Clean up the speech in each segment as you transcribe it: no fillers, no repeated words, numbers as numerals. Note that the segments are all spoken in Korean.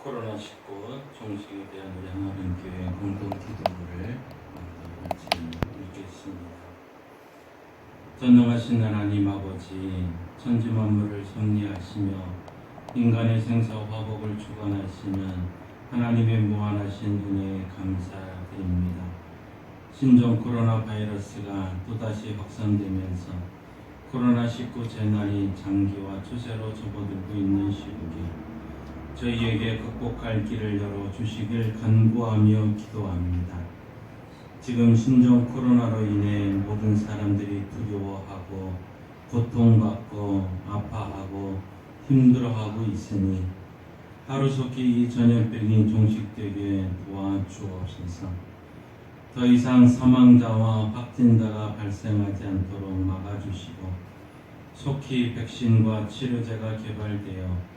코로나19 종식에 대한 우리 하나님교회 공동 기도를 같이 읽겠습니다. 전능하신 하나님 아버지, 천지 만물을 섭리하시며 인간의 생사 화복을 주관하시는 하나님의 무한하신 은혜에 감사드립니다. 신종 코로나 바이러스가 또다시 확산되면서 코로나19 재난이 장기와 추세로 접어들고 있는 시국에 저희에게 극복할 길을 열어주시길 간구하며 기도합니다. 지금 신종 코로나로 인해 모든 사람들이 두려워하고 고통받고 아파하고 힘들어하고 있으니 하루속히 이 전염병이 종식되게 도와주옵소서. 더 이상 사망자와 확진자가 발생하지 않도록 막아주시고 속히 백신과 치료제가 개발되어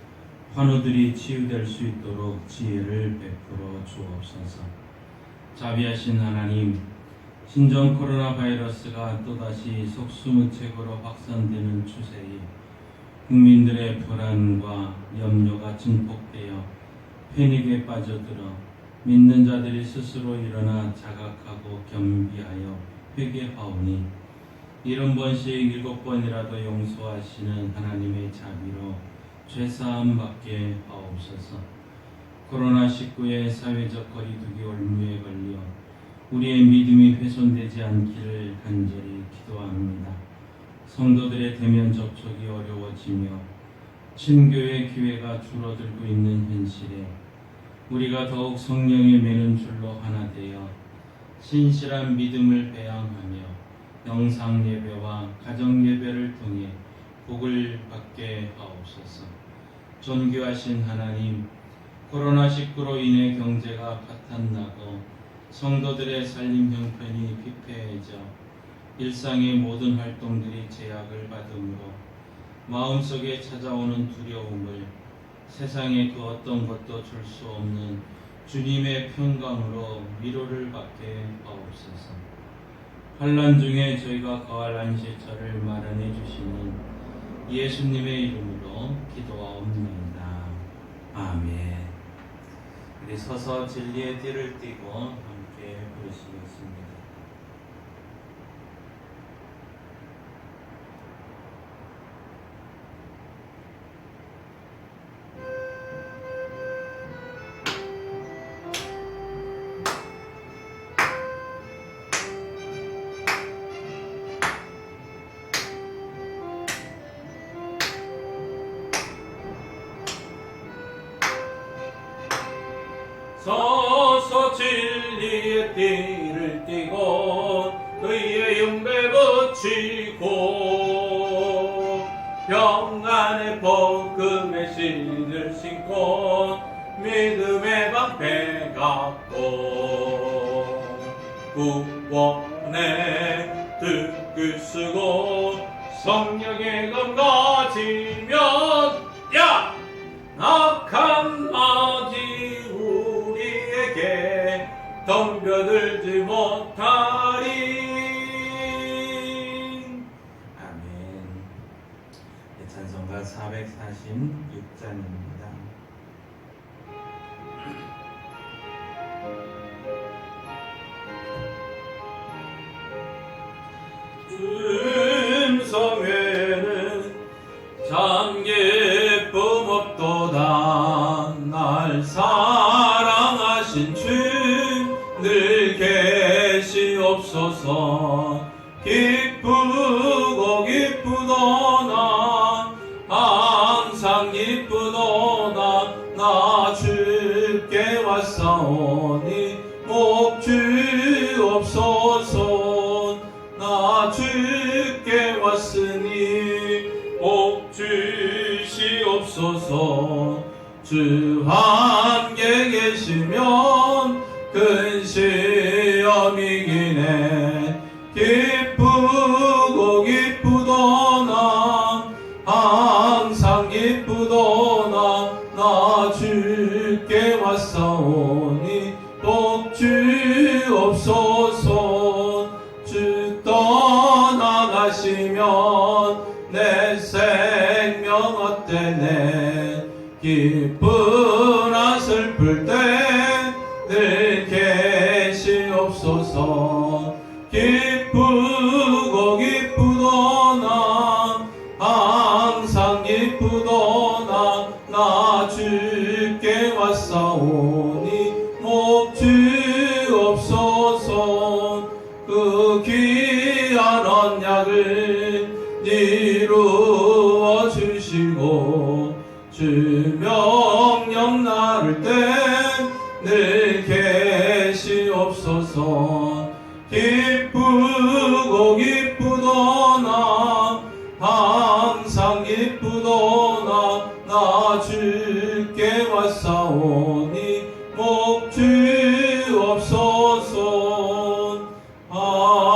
환우들이 치유될 수 있도록 지혜를 베풀어 주옵소서. 자비하신 하나님, 신종 코로나 바이러스가 또다시 속수무책으로 확산되는 추세에 국민들의 불안과 염려가 증폭되어 패닉에 빠져들어 믿는 자들이 스스로 일어나 자각하고 겸비하여 회개하오니 70번씩 7번이라도 용서하시는 하나님의 자비로 죄사함 받게 하옵소서. 코로나19의 사회적 거리두기 올무에 걸려 우리의 믿음이 훼손되지 않기를 간절히 기도합니다. 성도들의 대면 접촉이 어려워지며 친교의 기회가 줄어들고 있는 현실에 우리가 더욱 성령의 매는 줄로 하나 되어 신실한 믿음을 배양하며 영상 예배와 가정 예배를 통해 복을 받게 하옵소서. 존귀하신 하나님, 코로나19로 인해 경제가 파탄나고 성도들의 살림 형편이 피폐해져 일상의 모든 활동들이 제약을 받으므로 마음속에 찾아오는 두려움을 세상의 그 어떤 것도 줄 수 없는 주님의 평강으로 위로를 받게 하옵소서. 환난 중에 저희가 거할 안식처를 마련해 주시는 예수님의 이름으로 기도하옵나이다. 아멘. 우리 서서 진리의 띠를 띠고 함께 부르시겠습니다. 서서 진리의 띠를 띠고 그의 윤배 붙이고 평안의 복음의 신을 신고 믿음의 방패 갖고 구원의 뜻을 쓰고 성령의 검 가지면 악한 마귀 우리에게 덤벼들지 못하리. 아멘. 찬송가 446장입니다. 음성에는 참 기쁨 없도다. 날 사랑하신 주 늘 계시옵소서. 기쁘고 기쁘도다. 항상 기쁘도다. 나 주께 왔사오니 복 주옵소서. 나 주께 왔으니 복 주시옵소서. 주 함께 계시면 큰 시험이기네. 기쁘고 기쁘도다. 항상 기쁘도다. 나 주께 왔사오니 복 주옵소서. 주 떠나가시면 내 생명 어때네. 기쁘나 슬 부를 때 늘 계시옵소서. 기쁘고 기쁘도다 항상 기쁘도다 나 주께 왔사오니 목 주옵소서. 그 귀한 언약을 이루어 주시고 주 명령 나를 때 늘 계시옵소서. 기쁘고 기쁘도다 항상 기쁘도다 나 주께 왔사오니 목 주옵소서. 아멘.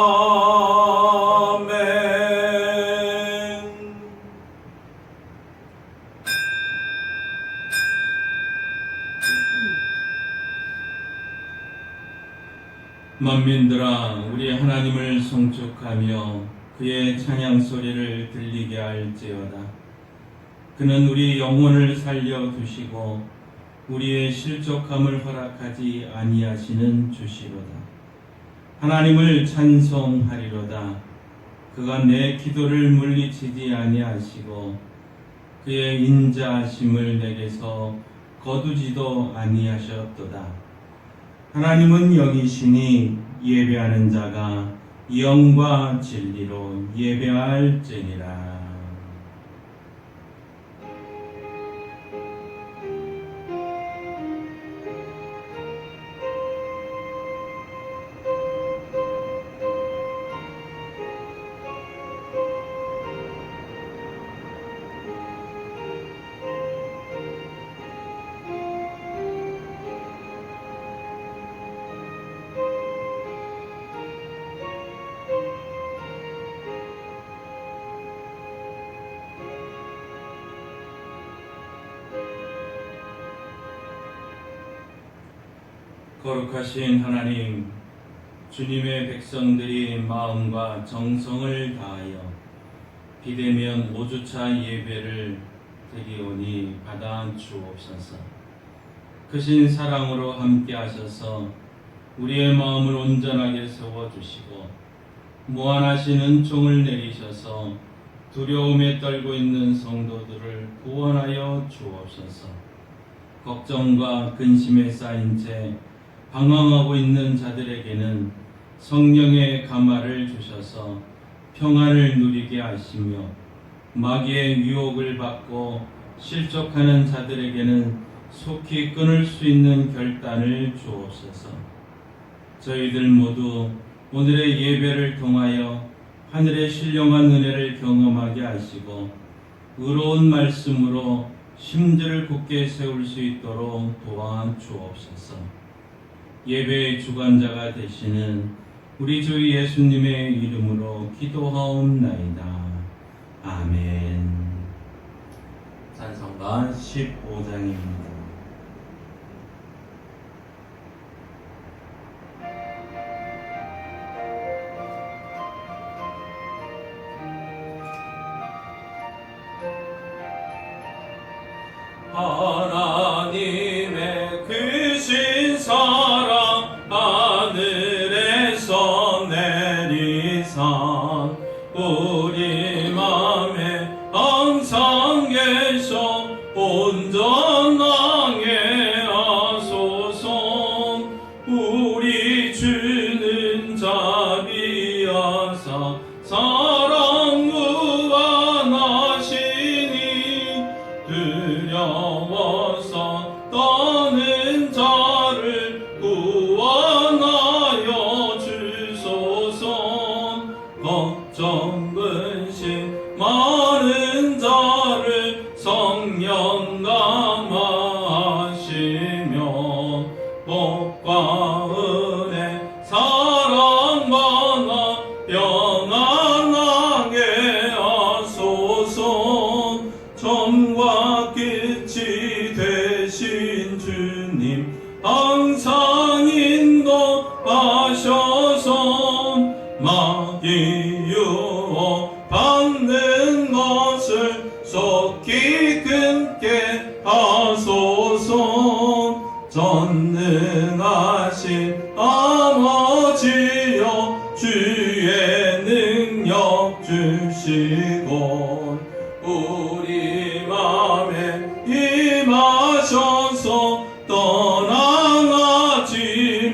만민들아, 우리 하나님을 송축하며 그의 찬양 소리를 들리게 할지어다. 그는 우리 영혼을 살려 두시고 우리의 실족함을 허락하지 아니하시는 주시로다. 하나님을 찬송하리로다. 그가 내 기도를 물리치지 아니하시고 그의 인자하심을 내게서 거두지도 아니하셨도다. 하나님은 영이시니 예배하는 자가 영과 진리로 예배할지니라. 거룩하신 하나님, 주님의 백성들이 마음과 정성을 다하여 비대면 5주차 예배를 드리오니 받아 주옵소서. 크신 사랑으로 함께 하셔서 우리의 마음을 온전하게 세워주시고 무한하신 은총을 내리셔서 두려움에 떨고 있는 성도들을 구원하여 주옵소서. 걱정과 근심에 쌓인 채 방황하고 있는 자들에게는 성령의 감화를 주셔서 평안을 누리게 하시며 마귀의 유혹을 받고 실족하는 자들에게는 속히 끊을 수 있는 결단을 주옵소서. 저희들 모두 오늘의 예배를 통하여 하늘의 신령한 은혜를 경험하게 하시고 의로운 말씀으로 심들을 굳게 세울 수 있도록 도와 주옵소서. 예배의 주관자가 되시는 우리 주 예수님의 이름으로 기도하옵나이다. 아멘. 찬송가 15장입니다. 하나님의 크신 사랑 하늘에서 내리사 우리 맘에 항상 계셔 온전하게 하소서. 우리 주는 자비하사 사랑 무한하시니 두려워서 떠는 자를 구원하여 주소서. 걱정 근심 많은 자를 성령 감화하시며 복과 은혜 사랑 받아 평안하게 하소서. 처음과 끝이 되신 주님 항상 인도하셔서 마귀 유혹 받는 것을 속히 끊게 하소서. 전능하신 아버지여 주의 능력 주시고 우리 맘에 임하셔서 떠나가지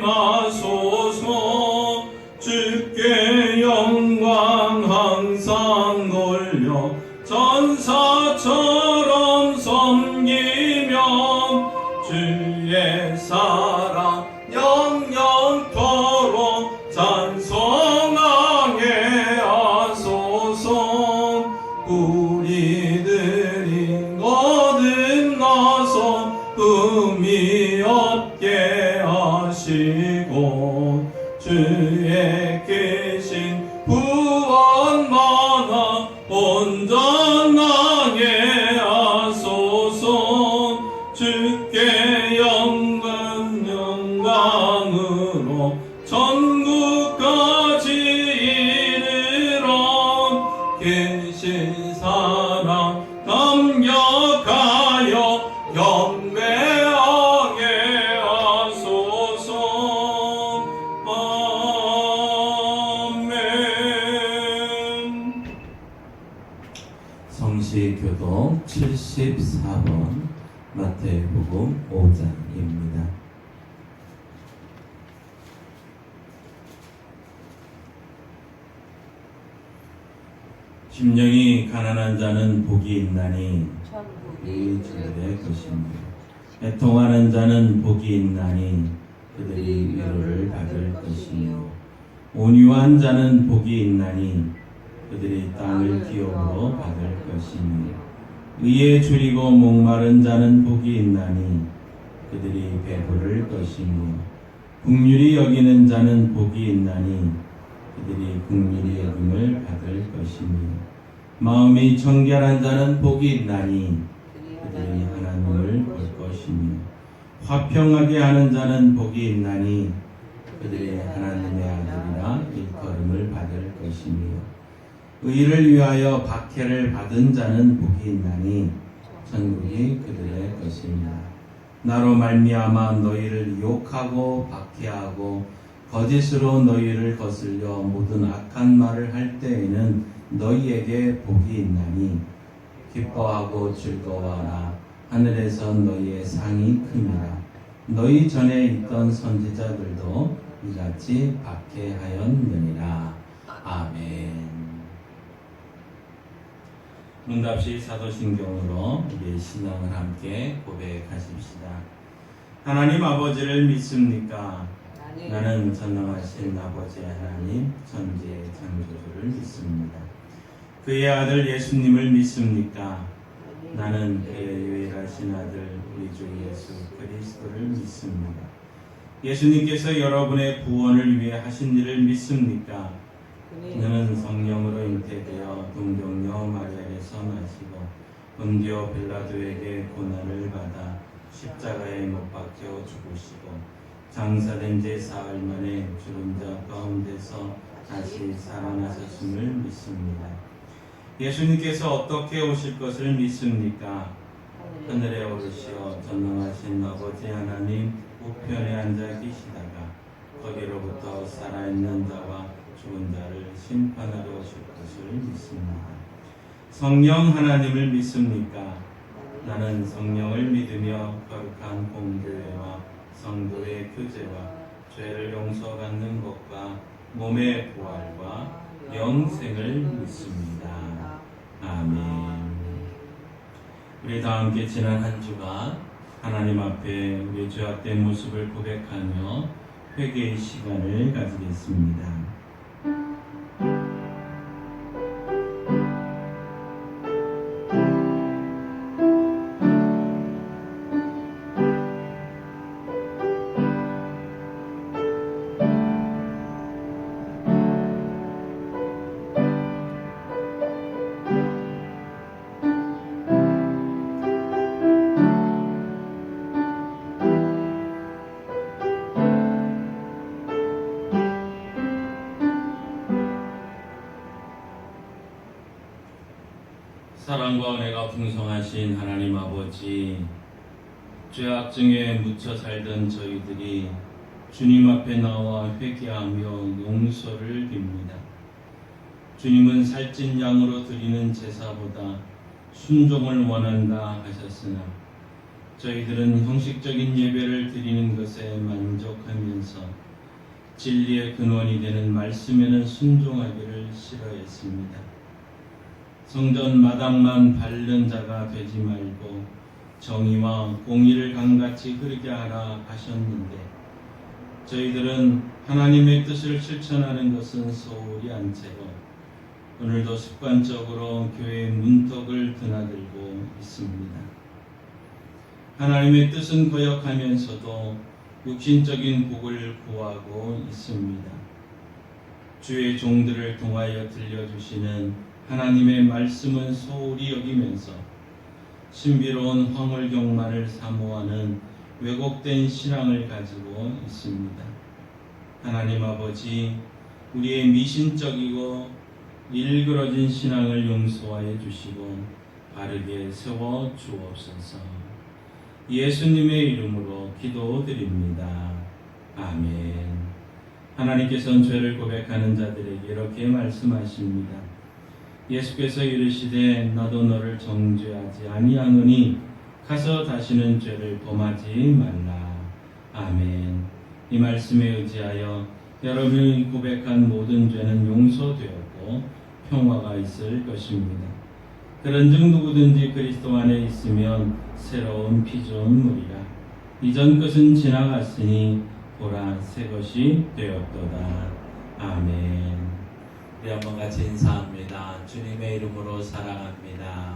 마소서. 주께 영광 항상 돌려 전사처럼 섬기며 주의 사랑 영영토록 찬송하게 하소서. 우리들이 거듭나서 흠이 없게 하시고 주의 계신 구원 만나 온전하게 하소서. 주께 영광으로 전국까지 이르러 계신 사랑 감격하여 경배하게 하소서. 아멘. 성시교독 74번 마태복음 5장입니다. 심령이 가난한 자는 복이 있나니 그들이 주의 것입니다. 애통하는 자는 복이 있나니 그들이 위로를 받을 것이며 온유한 자는 복이 있나니 그들이 땅을 기업으로 받을 것이며 의에 줄이고 목마른 자는 복이 있나니 그들이 배부를 것이며 긍휼히 여기는 자는 복이 있나니 그들이 긍휼히 여김을 받을 것이며 마음이 정결한 자는 복이 있나니 그들이 하나님을 볼 것이며 화평하게 하는 자는 복이 있나니 그들이 하나님의 아들이라 일컬음을 받을 것이며 의를 위하여 박해를 받은 자는 복이 있나니 천국이 그들의 것입니다. 나로 말미암아 너희를 욕하고 박해하고 거짓으로 너희를 거슬려 모든 악한 말을 할 때에는 너희에게 복이 있나니 기뻐하고 즐거워하라. 하늘에서 너희의 상이 큽니다. 너희 전에 있던 선지자들도 이같이 박해하였느니라. 아멘. 문답시 사도신경으로 우리의 신앙을 함께 고백하십시다. 하나님 아버지를 믿습니까? 나는 전능하신 아버지 하나님 천지의 창조주를 믿습니다. 그의 아들 예수님을 믿습니까? 나는 그의 유일하신 아들 우리 주 예수 그리스도를 믿습니다. 예수님께서 여러분의 구원을 위해 하신 일을 믿습니까? 그는 성령으로 잉태되어 동정녀 마리아에서 나시고 본디오 빌라도에게 고난을 받아 십자가에 못 박혀 죽으시고 장사된 지 사흘 만에 죽은 자 가운데서 다시 살아나셨음을 믿습니다. 예수님께서 어떻게 오실 것을 믿습니까? 하늘에 오르시어 전능하신 아버지 하나님 우편에 앉아 계시다가 거기로부터 살아있는 자와 죽은 자를 심판하러 오실 것을 믿습니다. 성령 하나님을 믿습니까? 나는 성령을 믿으며 거룩한 공교회와 성도의 교제와 죄를 용서받는 것과 몸의 부활과 영생을 믿습니다. 아멘. 우리 다 함께 지난 한 주간 하나님 앞에 우리 죄악된 모습을 고백하며 회개의 시간을 가지겠습니다. 사랑과 은혜가 풍성하신 하나님 아버지, 죄악증에 묻혀 살던 저희들이 주님 앞에 나와 회개하며 용서를 빕니다. 주님은 살찐 양으로 드리는 제사보다 순종을 원한다 하셨으나 저희들은 형식적인 예배를 드리는 것에 만족하면서 진리의 근원이 되는 말씀에는 순종하기를 싫어했습니다. 성전 마당만 밟는 자가 되지 말고 정의와 공의를 강같이 흐르게 하라 하셨는데 저희들은 하나님의 뜻을 실천하는 것은 소홀히 안 채고 오늘도 습관적으로 교회의 문턱을 드나들고 있습니다. 하나님의 뜻은 거역하면서도 육신적인 복을 구하고 있습니다. 주의 종들을 통하여 들려주시는 하나님의 말씀은 소홀히 여기면서 신비로운 황홀경만을 사모하는 왜곡된 신앙을 가지고 있습니다. 하나님 아버지, 우리의 미신적이고 일그러진 신앙을 용서하여 주시고 바르게 세워 주옵소서. 예수님의 이름으로 기도드립니다. 아멘. 하나님께서는 죄를 고백하는 자들에게 이렇게 말씀하십니다. 예수께서 이르시되 나도 너를 정죄하지 아니하노니 가서 다시는 죄를 범하지 말라. 아멘. 이 말씀에 의지하여 여러분이 고백한 모든 죄는 용서되었고 평화가 있을 것입니다. 그런즉 누구든지 그리스도 안에 있으면 새로운 피조물이라. 이전 것은 지나갔으니 보라 새 것이 되었도다. 아멘. 우리 한번 같이 인사합니다. 주님의 이름으로 사랑합니다.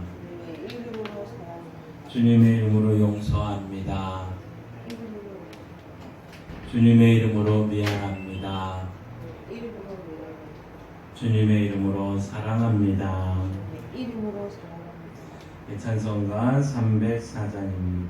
주님의 이름으로 용서합니다. 주님의 이름으로 미안합니다. 주님의 이름으로 사랑합니다. 찬송가 304장입니다.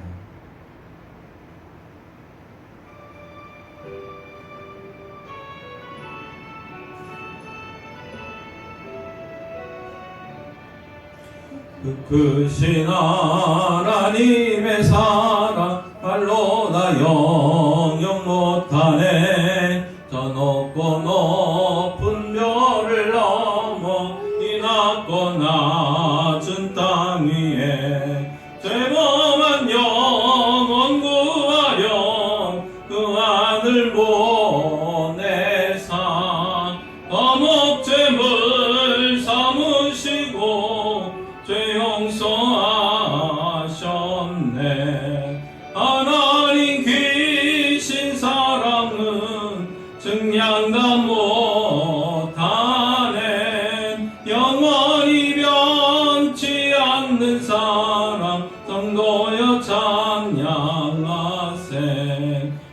크신 하나님의 사랑 말로 다 영영 못하네. 저 높고 높은 별을 넘어 이 낮고 낮은 땅 위에 죄범한 영혼 구하려 그 아들 보내사 거목죄물 삼으시고 죄 용서하셨네. 하나님 귀신 사랑은 증량다 못하네. 영원히 변치 않는 사랑 성도여 찬양하세.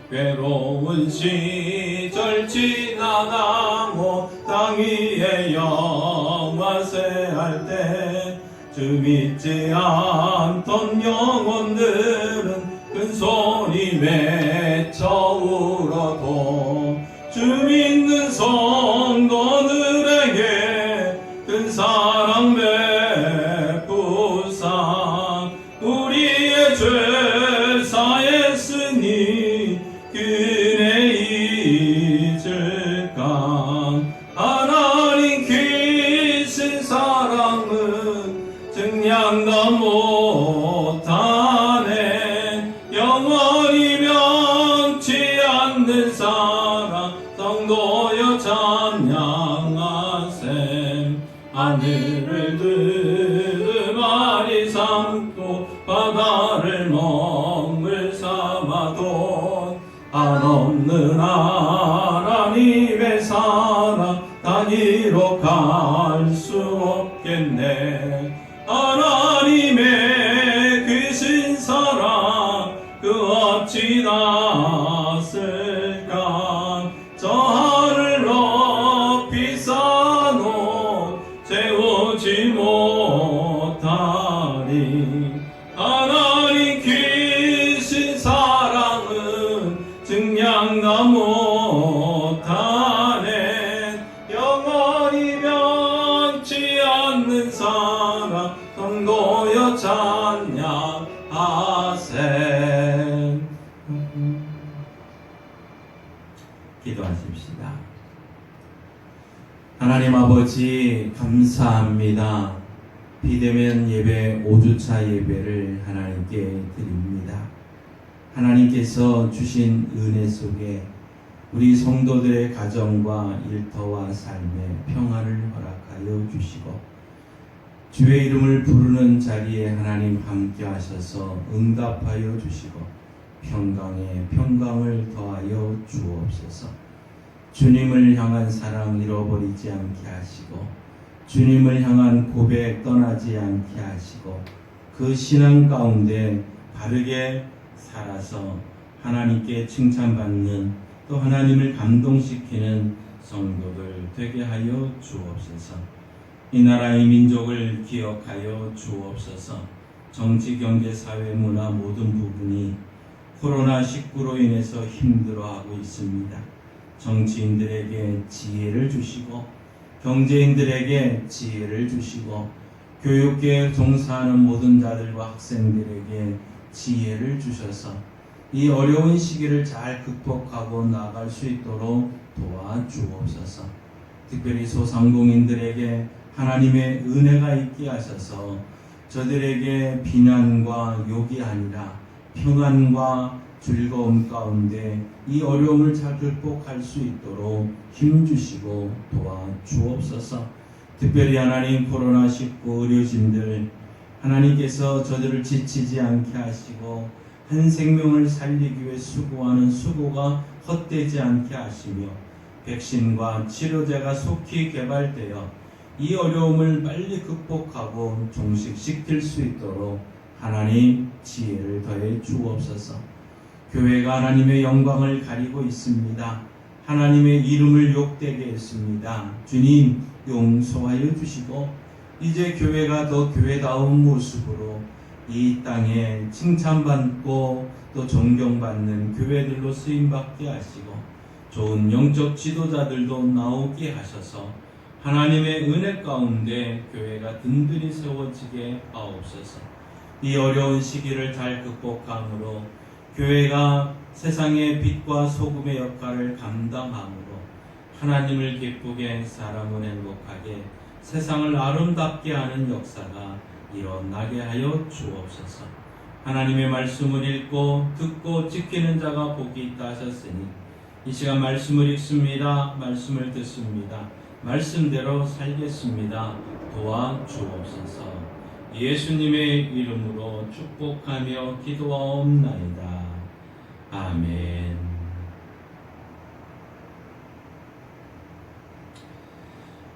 괴로운 시절 지나가고 땅 위에 영화세할 때 주 믿지 않던 영혼들은 큰 소리 외쳐 울어도 주 믿는 성도들에게 큰 사랑 베푸사 우리의 죄 사했으니 그네 잊을까. 하나님 귀신 사랑은 증량다 못하네. 영원히 변치 않는 사랑 성도여 찬양하세. 하늘을 두루마리 삼고 바다를 멍을 삼아도 한없는 하나님의 사랑 단위로 갈 수 없겠네. 하나님의 귀신 사랑 그 어찌 낫을까. 저 하늘 높이 쌓아놓은 채우지 못하리. 하나님 귀신 사랑은 증량다 못하네. 영원히 변치 않는 사랑 성도여 찬양하세. 기도하십시다. 하나님 아버지 감사합니다. 비대면 예배 5주차 예배를 하나님께 드립니다. 하나님께서 주신 은혜 속에 우리 성도들의 가정과 일터와 삶에 평화를 허락하여 주시고 주의 이름을 부르는 자리에 하나님 함께 하셔서 응답하여 주시고 평강에 평강을 더하여 주옵소서. 주님을 향한 사랑 잃어버리지 않게 하시고 주님을 향한 고백 떠나지 않게 하시고 그 신앙 가운데 바르게 살아서 하나님께 칭찬받는 또 하나님을 감동시키는 성도들 되게 하여 주옵소서. 이 나라의 민족을 기억하여 주옵소서. 정치, 경제, 사회, 문화 모든 부분이 코로나19로 인해서 힘들어하고 있습니다. 정치인들에게 지혜를 주시고 경제인들에게 지혜를 주시고 교육계에 종사하는 모든 자들과 학생들에게 지혜를 주셔서 이 어려운 시기를 잘 극복하고 나아갈 수 있도록 도와주옵소서. 특별히 소상공인들에게 하나님의 은혜가 있게 하셔서 저들에게 비난과 욕이 아니라 평안과 즐거움 가운데 이 어려움을 잘 극복할 수 있도록 힘주시고 도와주옵소서. 특별히 하나님 코로나19 의료진들 하나님께서 저들을 지치지 않게 하시고 한 생명을 살리기 위해 수고하는 수고가 헛되지 않게 하시며 백신과 치료제가 속히 개발되어 이 어려움을 빨리 극복하고 종식시킬 수 있도록 하나님 지혜를 더해 주옵소서. 교회가 하나님의 영광을 가리고 있습니다. 하나님의 이름을 욕되게 했습니다. 주님 용서하여 주시고 이제 교회가 더 교회다운 모습으로 이 땅에 칭찬받고 또 존경받는 교회들로 쓰임받게 하시고 좋은 영적 지도자들도 나오게 하셔서 하나님의 은혜 가운데 교회가 든든히 세워지게 하옵소서. 이 어려운 시기를 잘 극복함으로 교회가 세상의 빛과 소금의 역할을 감당함으로 하나님을 기쁘게 사람을 행복하게 세상을 아름답게 하는 역사가 일어나게 하여 주옵소서. 하나님의 말씀을 읽고 듣고 지키는 자가 복이 있다 하셨으니 이 시간 말씀을 읽습니다. 말씀을 듣습니다. 말씀대로 살겠습니다. 도와주옵소서. 예수님의 이름으로 축복하며 기도하옵나이다. 아멘.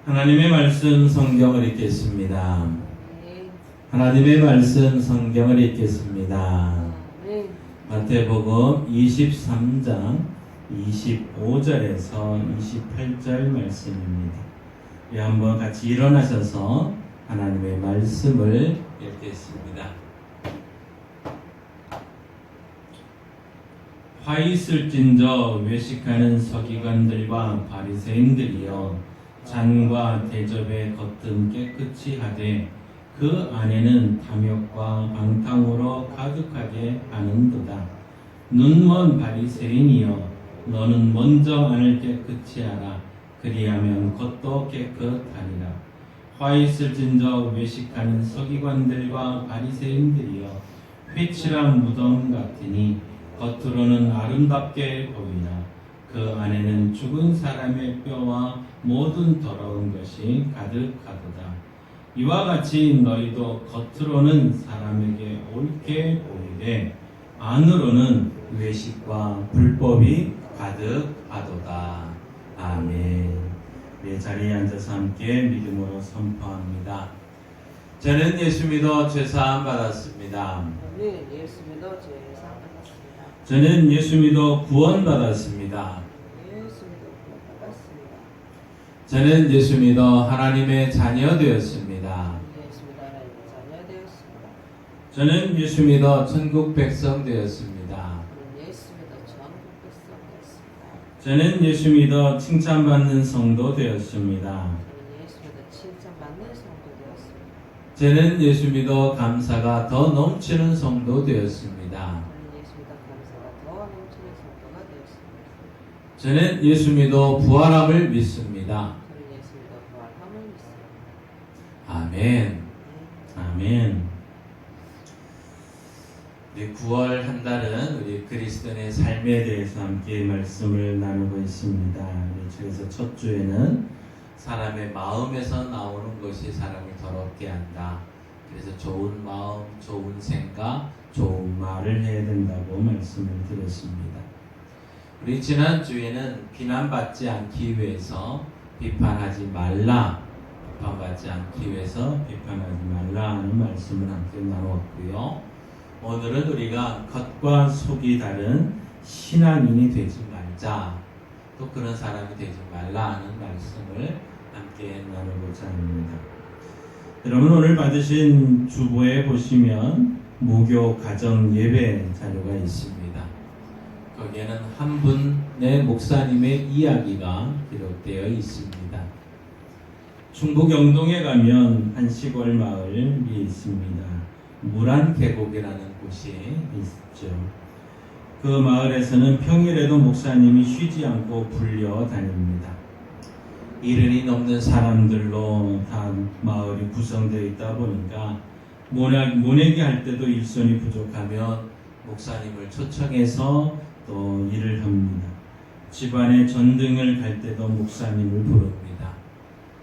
하나님의 말씀 성경을 읽겠습니다. 하나님의 말씀 성경을 읽겠습니다. 마태복음 23장 25절에서 28절 말씀입니다. 우리 한번 같이 일어나셔서 하나님의 말씀을 읽겠습니다. 화 있을진저 외식하는 서기관들과 바리새인들이여 잔과 대접의 겉은 깨끗이 하되 그 안에는 탐욕과 방탕으로 가득하게 하는도다. 눈먼 바리새인이여 너는 먼저 안을 깨끗이 하라. 그리하면 겉도 깨끗하리라. 화 있을진저 외식하는 서기관들과 바리새인들이여 회칠한 무덤 같으니 겉으로는 아름답게 보이나 그 안에는 죽은 사람의 뼈와 모든 더러운 것이 가득하도다. 이와 같이 너희도 겉으로는 사람에게 옳게 보이되 안으로는 외식과 불법이 가득하도다. 아멘. 내 자리에 앉아서 함께 믿음으로 선포합니다. 저는 예수 믿어 죄사함 받았습니다. 예수 믿어 죄사함 받았습니다. 저는 예수 믿어 구원 받았습니다. 예수 믿어 구원 받았습니다. 저는 예수 믿어 하나님의 자녀 되었습니다. 예수 믿어 하나님의 자녀 되었습니다. 저는 예수 믿어 천국 백성 되었습니다. 예수 믿어 천국 백성 되었습니다. 저는 예수 믿어 칭찬받는 성도 되었습니다. 예수 믿어 칭찬받는 성도 되었습니다. 저는 예수 믿어 감사가 더 넘치는 성도 되었습니다. 예수 믿어 감사가 더 넘치는 성도가 되었습니다. 저는 예수 믿어 부활함을 믿습니다. 저는 예수 믿어 부활함을 믿습니다. 아멘. 아멘. 우리 9월 한 달은 우리 그리스도인의 삶에 삶에 대해서 함께 말씀을 나누고 있습니다. 그래서 첫 주에는 사람의 마음에서 나오는 것이 사람을 더럽게 한다. 그래서 좋은 마음, 좋은 생각, 좋은 말. 말을 해야 된다고 말씀을 드렸습니다. 우리 지난주에는 비난받지 않기 위해서 비판하지 말라. 비판받지 않기 위해서 비판하지 말라 하는 말씀을 함께 나누었고요. 오늘은 우리가 겉과 속이 다른 신앙인이 되지 말자. 또 그런 사람이 되지 말라 하는 말씀을 함께 나누고자 합니다. 여러분 오늘 받으신 주보에 보시면 무교 가정 예배 자료가 있습니다. 거기에는 한 분의 목사님의 이야기가 기록되어 있습니다. 충북 영동에 가면 한 시골 마을이 있습니다. 무란 계곡이라는 곳이 있죠. 그 마을에서는 평일에도 목사님이 쉬지 않고 불려 다닙니다. 70이 넘는 사람들로 다 마을이 구성되어 있다 보니까 모내기 할 때도 일손이 부족하면 목사님을 초청해서 또 일을 합니다. 집안에 전등을 갈 때도 목사님을 부릅니다.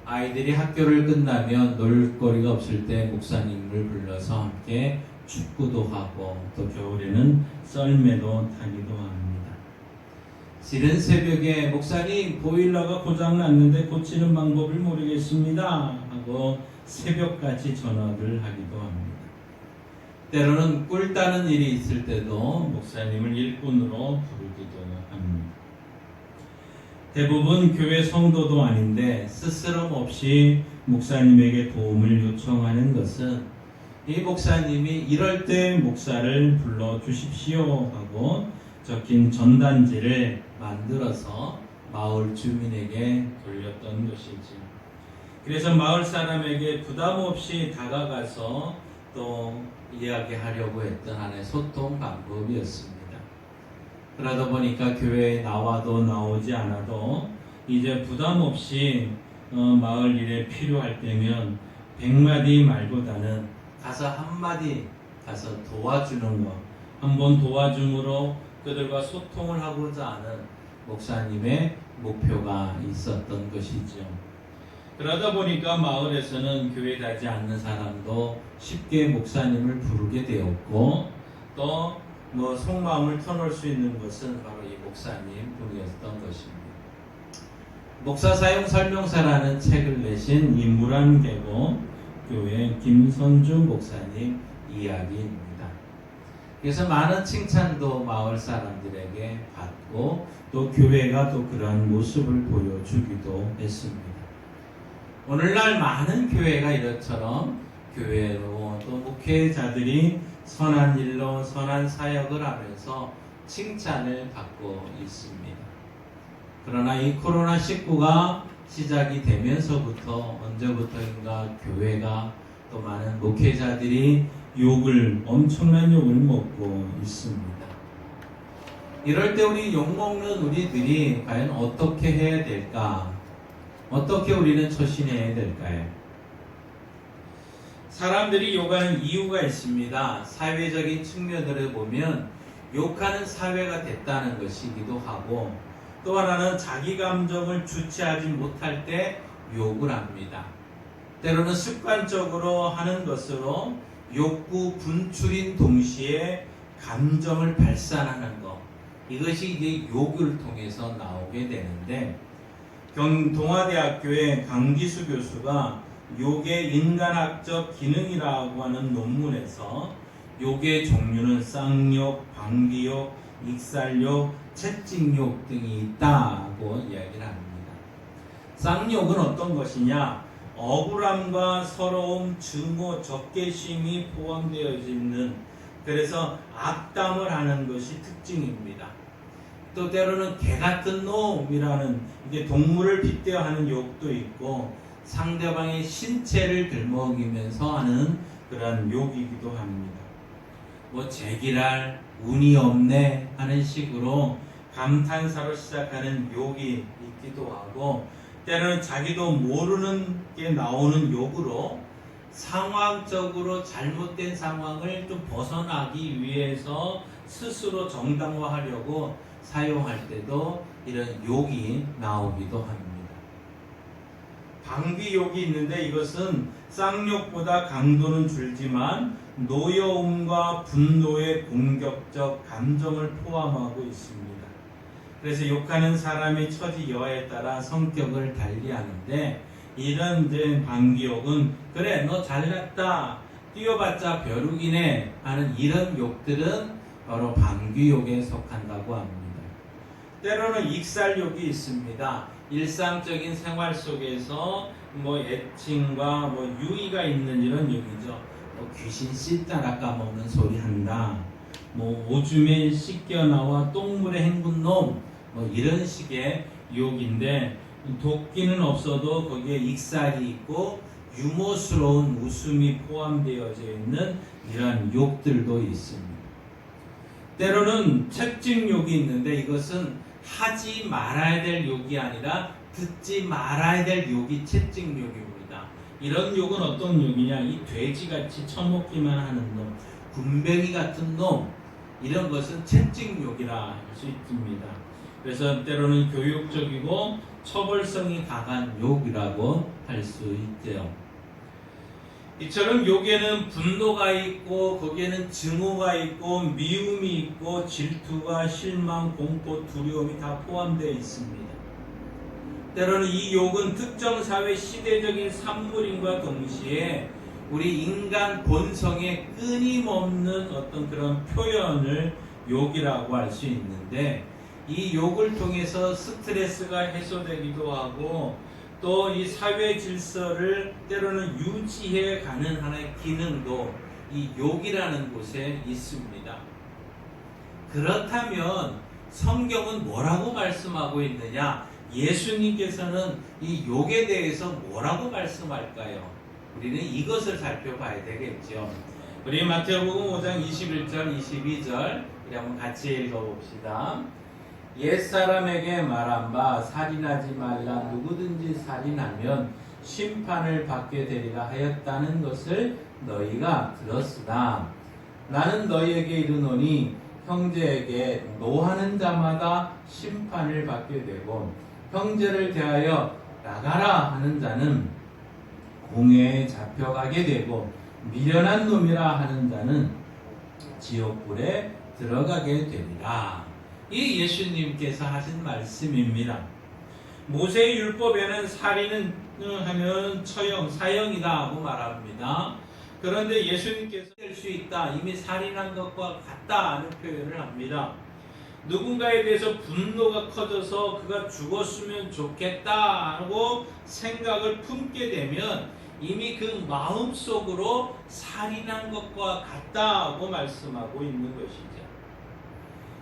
아이들이 학교를 끝나면 놀거리가 없을 때 목사님을 불러서 함께 축구도 하고 또 겨울에는 썰매도 타기도 합니다. 이른 새벽에 목사님 보일러가 고장났는데 고치는 방법을 모르겠습니다 하고 새벽까지 전화를 하기도 합니다. 때로는 꿀 따는 일이 있을 때도 목사님을 일꾼으로 부르기도 합니다. 대부분 교회 성도도 아닌데 스스럼 없이 목사님에게 도움을 요청하는 것은 이 목사님이 이럴 때 목사를 불러 주십시오 하고 적힌 전단지를 만들어서 마을 주민에게 돌렸던 것이지. 그래서 마을 사람에게 부담 없이 다가가서 또 이야기하려고 했던 하나의 소통 방법이었습니다. 그러다 보니까 교회에 나와도 나오지 않아도 이제 부담 없이 마을 일에 필요할 때면 100마디 말보다는 가서 한마디 가서 도와주는 것, 한번 도와줌으로 그들과 소통을 하고자 하는 목사님의 목표가 있었던 것이죠. 그러다 보니까 마을에서는 교회 가지 않는 사람도 쉽게 목사님을 부르게 되었고 또 뭐 속마음을 터놓을 수 있는 것은 바로 이 목사님 분이었던 것입니다. 목사 사용 설명서라는 책을 내신 인물한 계곡 교회 김선주 목사님 이야기입니다. 그래서 많은 칭찬도 마을 사람들에게 받고 또 교회가 또 그러한 모습을 보여주기도 했습니다. 오늘날 많은 교회가 이것처럼 교회로 또 목회자들이 선한 일로 선한 사역을 하면서 칭찬을 받고 있습니다. 그러나 이 코로나19가 시작이 되면서부터 언제부터인가 교회가 또 많은 목회자들이 엄청난 욕을 먹고 있습니다. 이럴 때 우리 욕먹는 우리들이 과연 어떻게 해야 될까? 어떻게 우리는 처신해야 될까요? 사람들이 욕하는 이유가 있습니다. 사회적인 측면으로 보면 욕하는 사회가 됐다는 것이기도 하고 또 하나는 자기 감정을 주체하지 못할 때 욕을 합니다. 때로는 습관적으로 하는 것으로 욕구 분출인 동시에 감정을 발산하는 것, 이것이 이제 욕을 통해서 나오게 되는데 동아대학교의 강기수 교수가 욕의 인간학적 기능이라고 하는 논문에서 욕의 종류는 쌍욕, 방비욕, 익살욕, 채찍욕 등이 있다고 이야기를 합니다. 쌍욕은 어떤 것이냐? 억울함과 서러움, 증오, 적개심이 포함되어 있는, 그래서 악담을 하는 것이 특징입니다. 또 때로는 개 같은 놈이라는, 이게 동물을 빗대어 하는 욕도 있고 상대방의 신체를 들먹이면서 하는 그러한 욕이기도 합니다. 뭐 제기랄 운이 없네 하는 식으로 감탄사로 시작하는 욕이 있기도 하고 때로는 자기도 모르는 게 나오는 욕으로 상황적으로 잘못된 상황을 좀 벗어나기 위해서 스스로 정당화하려고 사용할 때도 이런 욕이 나오기도 합니다. 방귀욕이 있는데 이것은 쌍욕보다 강도는 줄지만 노여움과 분노의 공격적 감정을 포함하고 있습니다. 그래서 욕하는 사람의 처지 여하에 따라 성격을 달리하는데 이런 방귀욕은 그래 너 잘났다 뛰어봤자 벼룩이네 하는 이런 욕들은 바로 방귀욕에 속한다고 합니다. 때로는 익살욕이 있습니다. 일상적인 생활 속에서 애칭과 유의가 있는 이런 욕이죠. 귀신 씻다가 까먹는 소리 한다. 오줌에 씻겨 나와 똥물에 헹군 놈. 이런 식의 욕인데 도끼는 없어도 거기에 익살이 있고 유머스러운 웃음이 포함되어져 있는 이런 욕들도 있습니다. 때로는 채찍욕이 있는데 이것은 하지 말아야 될 욕이 아니라 듣지 말아야 될 욕이 채찍욕입니다. 이런 욕은 어떤 욕이냐? 이 돼지같이 처먹기만 하는 놈, 군뱅이 같은 놈, 이런 것은 채찍욕이라 할 수 있습니다. 그래서 때로는 교육적이고 처벌성이 강한 욕이라고 할 수 있죠. 이처럼 욕에는 분노가 있고 거기에는 증오가 있고 미움이 있고 질투가 실망, 공포, 두려움이 다 포함되어 있습니다. 때로는 이 욕은 특정 사회 시대적인 산물임과 동시에 우리 인간 본성의 끊임없는 어떤 그런 표현을 욕이라고 할 수 있는데 이 욕을 통해서 스트레스가 해소되기도 하고 또 이 사회 질서를 때로는 유지해 가는 하나의 기능도 이 욕이라는 곳에 있습니다. 그렇다면 성경은 뭐라고 말씀하고 있느냐? 예수님께서는 이 욕에 대해서 뭐라고 말씀할까요? 우리는 이것을 살펴봐야 되겠죠. 우리 마태복음 5장 21절, 22절 우리 한번 같이 읽어봅시다. 옛사람에게 말한 바 살인하지 말라 누구든지 살인하면 심판을 받게 되리라 하였다는 것을 너희가 들었으나 나는 너희에게 이르노니 형제에게 노하는 자마다 심판을 받게 되고 형제를 대하여 나가라 하는 자는 공회에 잡혀가게 되고 미련한 놈이라 하는 자는 지옥불에 들어가게 되리라. 이 예수님께서 하신 말씀입니다. 모세의 율법에는 살인은 하면 처형, 사형이다 하고 말합니다. 그런데 예수님께서 될 수 있다, 이미 살인한 것과 같다 하는 표현을 합니다. 누군가에 대해서 분노가 커져서 그가 죽었으면 좋겠다 하고 생각을 품게 되면 이미 그 마음속으로 살인한 것과 같다고 말씀하고 있는 것이죠.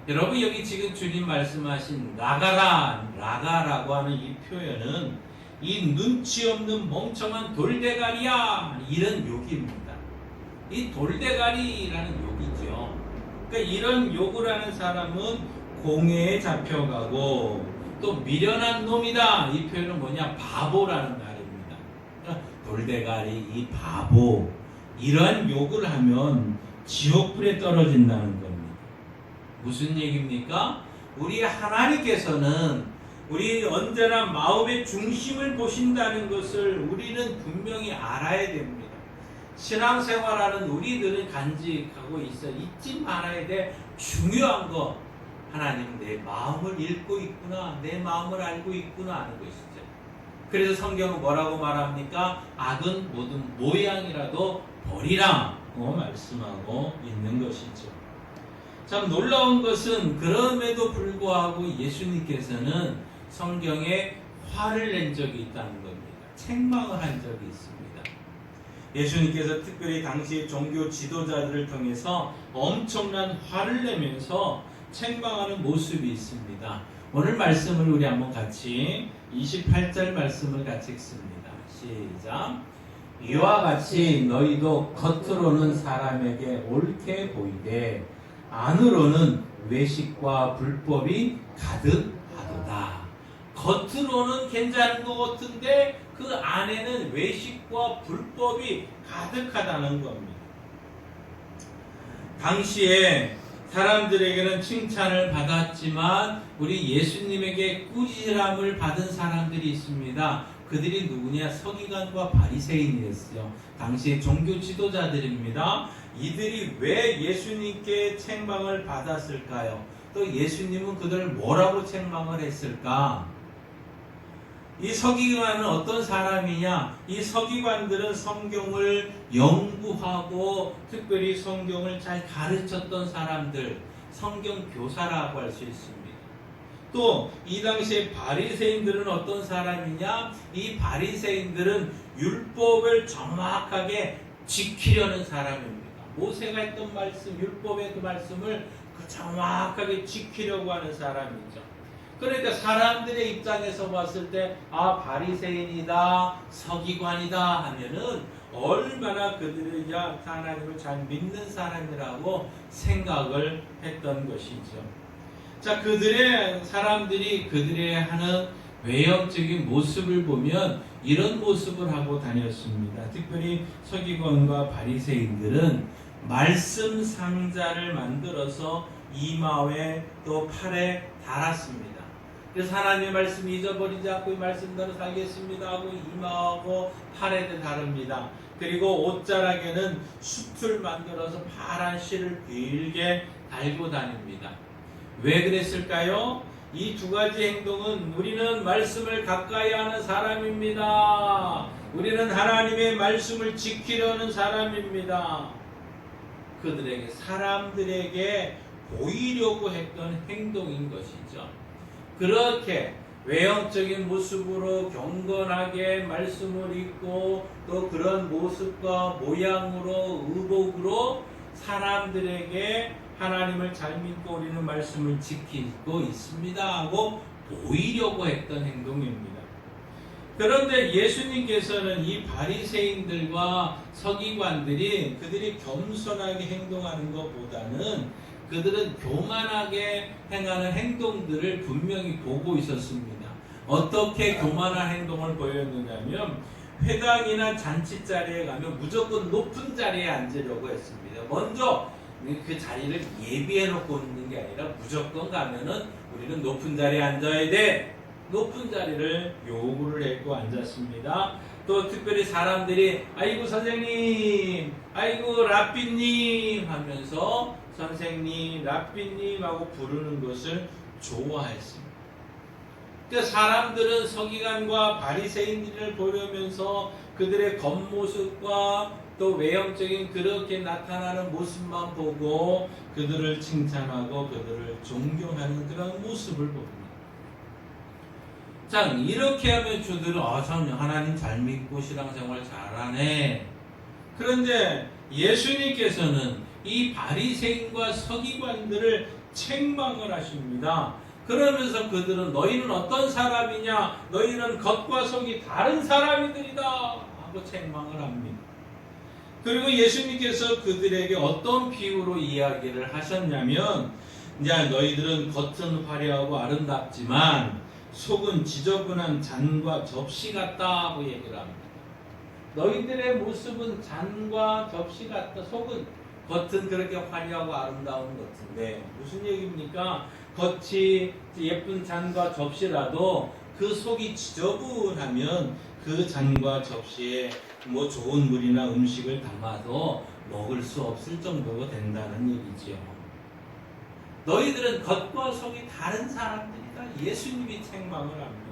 여러분 여기 지금 주님 말씀하신 나가라고 하는 이 표현은 이 눈치 없는 멍청한 돌대가리야 이런 욕입니다. 이 돌대가리라는 욕이죠. 그러니까 이런 욕을 하는 사람은 공회에 잡혀가고 또 미련한 놈이다. 이 표현은 뭐냐? 바보라는 말입니다. 그러니까 돌대가리, 이 바보 이러한 욕을 하면 지옥불에 떨어진다는 겁니다. 무슨 얘기입니까? 우리 하나님께서는 우리 언제나 마음의 중심을 보신다는 것을 우리는 분명히 알아야 됩니다. 신앙생활하는 우리들은 간직하고 있어 잊지 말아야 돼. 중요한 거 하나님 내 마음을 읽고 있구나, 내 마음을 알고 있구나 하는 것이죠. 그래서 성경은 뭐라고 말합니까? 악은 모든 모양이라도 버리라고 말씀하고 있는 것이죠. 참 놀라운 것은 그럼에도 불구하고 예수님께서는 성경에 화를 낸 적이 있다는 겁니다. 책망을 한 적이 있습니다. 예수님께서 특별히 당시 종교 지도자들을 통해서 엄청난 화를 내면서 책망하는 모습이 있습니다. 오늘 말씀을 우리 한번 같이 28절 말씀을 같이 읽습니다. 시작. 이와 같이 너희도 겉으로는 사람에게 옳게 보이되 안으로는 외식과 불법이 가득하도다. 겉으로는 괜찮은 것 같은데 그 안에는 외식과 불법이 가득하다는 겁니다. 당시에 사람들에게는 칭찬을 받았지만 우리 예수님에게 꾸지람을 받은 사람들이 있습니다. 그들이 누구냐? 서기관과 바리새인이었어요. 당시 종교 지도자들입니다. 이들이 왜 예수님께 책망을 받았을까요? 또 예수님은 그들을 뭐라고 책망을 했을까? 이 서기관은 어떤 사람이냐? 이 서기관들은 성경을 연구하고 특별히 성경을 잘 가르쳤던 사람들, 성경 교사라고 할 수 있습니다. 또 이 당시에 바리새인들은 어떤 사람이냐? 이 바리새인들은 율법을 정확하게 지키려는 사람입니다. 모세가 했던 말씀, 율법의 그 말씀을 정확하게 지키려고 하는 사람이죠. 그러니까 사람들의 입장에서 봤을 때 바리새인이다, 서기관이다 하면은 얼마나 그들이 하나님을 잘 믿는 사람이라고 생각을 했던 것이죠. 자, 사람들이 그들의 하는 외형적인 모습을 보면 이런 모습을 하고 다녔습니다. 특별히 서기관과 바리새인들은 말씀 상자를 만들어서 이마에 또 팔에 달았습니다. 그래서 하나님의 말씀 잊어버리지 않고 이 말씀대로 살겠습니다 하고 이마하고 팔에 다릅니다. 그리고 옷자락에는 숲을 만들어서 파란 실을 길게 달고 다닙니다. 왜 그랬을까요? 이 두 가지 행동은 우리는 말씀을 가까이 하는 사람입니다. 우리는 하나님의 말씀을 지키려는 사람입니다. 그들에게, 사람들에게 보이려고 했던 행동인 것이죠. 그렇게 외형적인 모습으로 경건하게 말씀을 읽고 또 그런 모습과 모양으로 의복으로 사람들에게 하나님을 잘 믿고 우리는 말씀을 지키고 있습니다 하고 보이려고 했던 행동입니다. 그런데 예수님께서는 이 바리새인들과 서기관들이 그들이 겸손하게 행동하는 것보다는 그들은 교만하게 행하는 행동들을 분명히 보고 있었습니다. 어떻게 교만한 행동을 보였느냐면 회당이나 잔치 자리에 가면 무조건 높은 자리에 앉으려고 했습니다. 먼저 그 자리를 예비해 놓고 있는 게 아니라 무조건 가면은 우리는 높은 자리에 앉아야 돼. 높은 자리를 요구를 했고 앉았습니다. 또 특별히 사람들이 아이고 선생님, 아이고 랍비님 하면서 선생님, 랍비님 하고 부르는 것을 좋아했습니다. 그러니까 사람들은 서기관과 바리새인들을 보려면서 그들의 겉모습과 또 외형적인 그렇게 나타나는 모습만 보고 그들을 칭찬하고 그들을 존경하는 그런 모습을 봅니다. 자, 이렇게 하면 주들은 참 하나님 잘 믿고 신앙생활 잘하네. 그런데 예수님께서는 이 바리새인과 서기관들을 책망을 하십니다. 그러면서 그들은 너희는 어떤 사람이냐? 너희는 겉과 속이 다른 사람이들이다 하고 책망을 합니다. 그리고 예수님께서 그들에게 어떤 비유로 이야기를 하셨냐면 이제 너희들은 겉은 화려하고 아름답지만 속은 지저분한 잔과 접시 같다고 얘기를 합니다. 너희들의 모습은 잔과 접시 같다. 겉은 그렇게 화려하고 아름다운 것 같은데 무슨 얘기입니까? 겉이 예쁜 잔과 접시라도 그 속이 지저분하면 그 잔과 접시에 좋은 물이나 음식을 담아도 먹을 수 없을 정도가 된다는 얘기지요. 너희들은 겉과 속이 다른 사람들이다. 예수님이 책망을 합니다.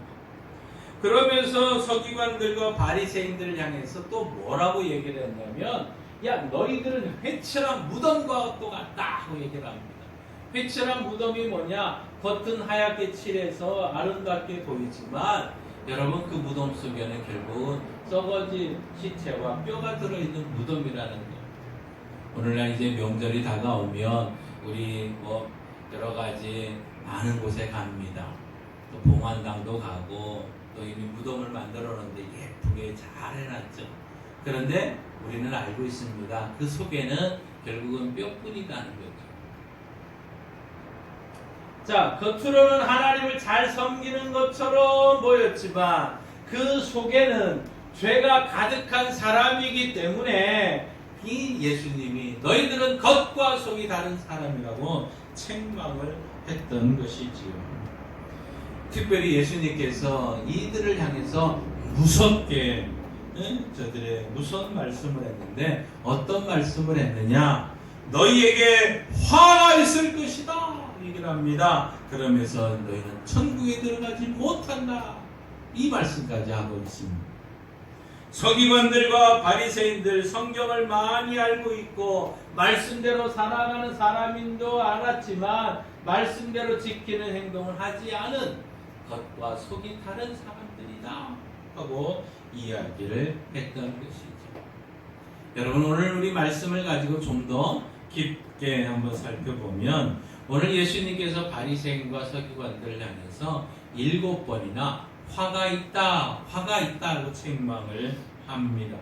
그러면서 서기관들과 바리새인들을 향해서 또 뭐라고 얘기를 했냐면 너희들은 회칠한 무덤과 똑같다 하고 얘기를 합니다. 회칠한 무덤이 뭐냐? 겉은 하얗게 칠해서 아름답게 보이지만 여러분 그 무덤 속에는 결국은 썩어진 시체와 뼈가 들어있는 무덤이라는 거예요. 오늘날 이제 명절이 다가오면 우리 여러 가지 많은 곳에 갑니다. 또 봉안당도 가고 또 이미 무덤을 만들어 놓는데 예쁘게 잘 해놨죠. 그런데 우리는 알고 있습니다. 그 속에는 결국은 뼈뿐이라는 거죠. 자, 겉으로는 하나님을 잘 섬기는 것처럼 보였지만 그 속에는 죄가 가득한 사람이기 때문에 이 예수님이 너희들은 겉과 속이 다른 사람이라고 책망을 했던 것이지요. 특별히 예수님께서 이들을 향해서 무섭게 저들의 무서운 말씀을 했는데 어떤 말씀을 했느냐? 너희에게 화가 있을 것이다 얘기를 합니다. 그러면서 너희는 천국에 들어가지 못한다 이 말씀까지 하고 있습니다. 서기관들과 바리새인들 성경을 많이 알고 있고 말씀대로 살아가는 사람인도 알았지만 말씀대로 지키는 행동을 하지 않은 겉과 속이 다른 사람들이다 하고 이야기를 했던 것이죠. 여러분 오늘 우리 말씀을 가지고 좀 더 깊게 한번 살펴보면 오늘 예수님께서 바리새인과 서기관들을 향해서 7번이나 화가 있다 하고 책망을 합니다.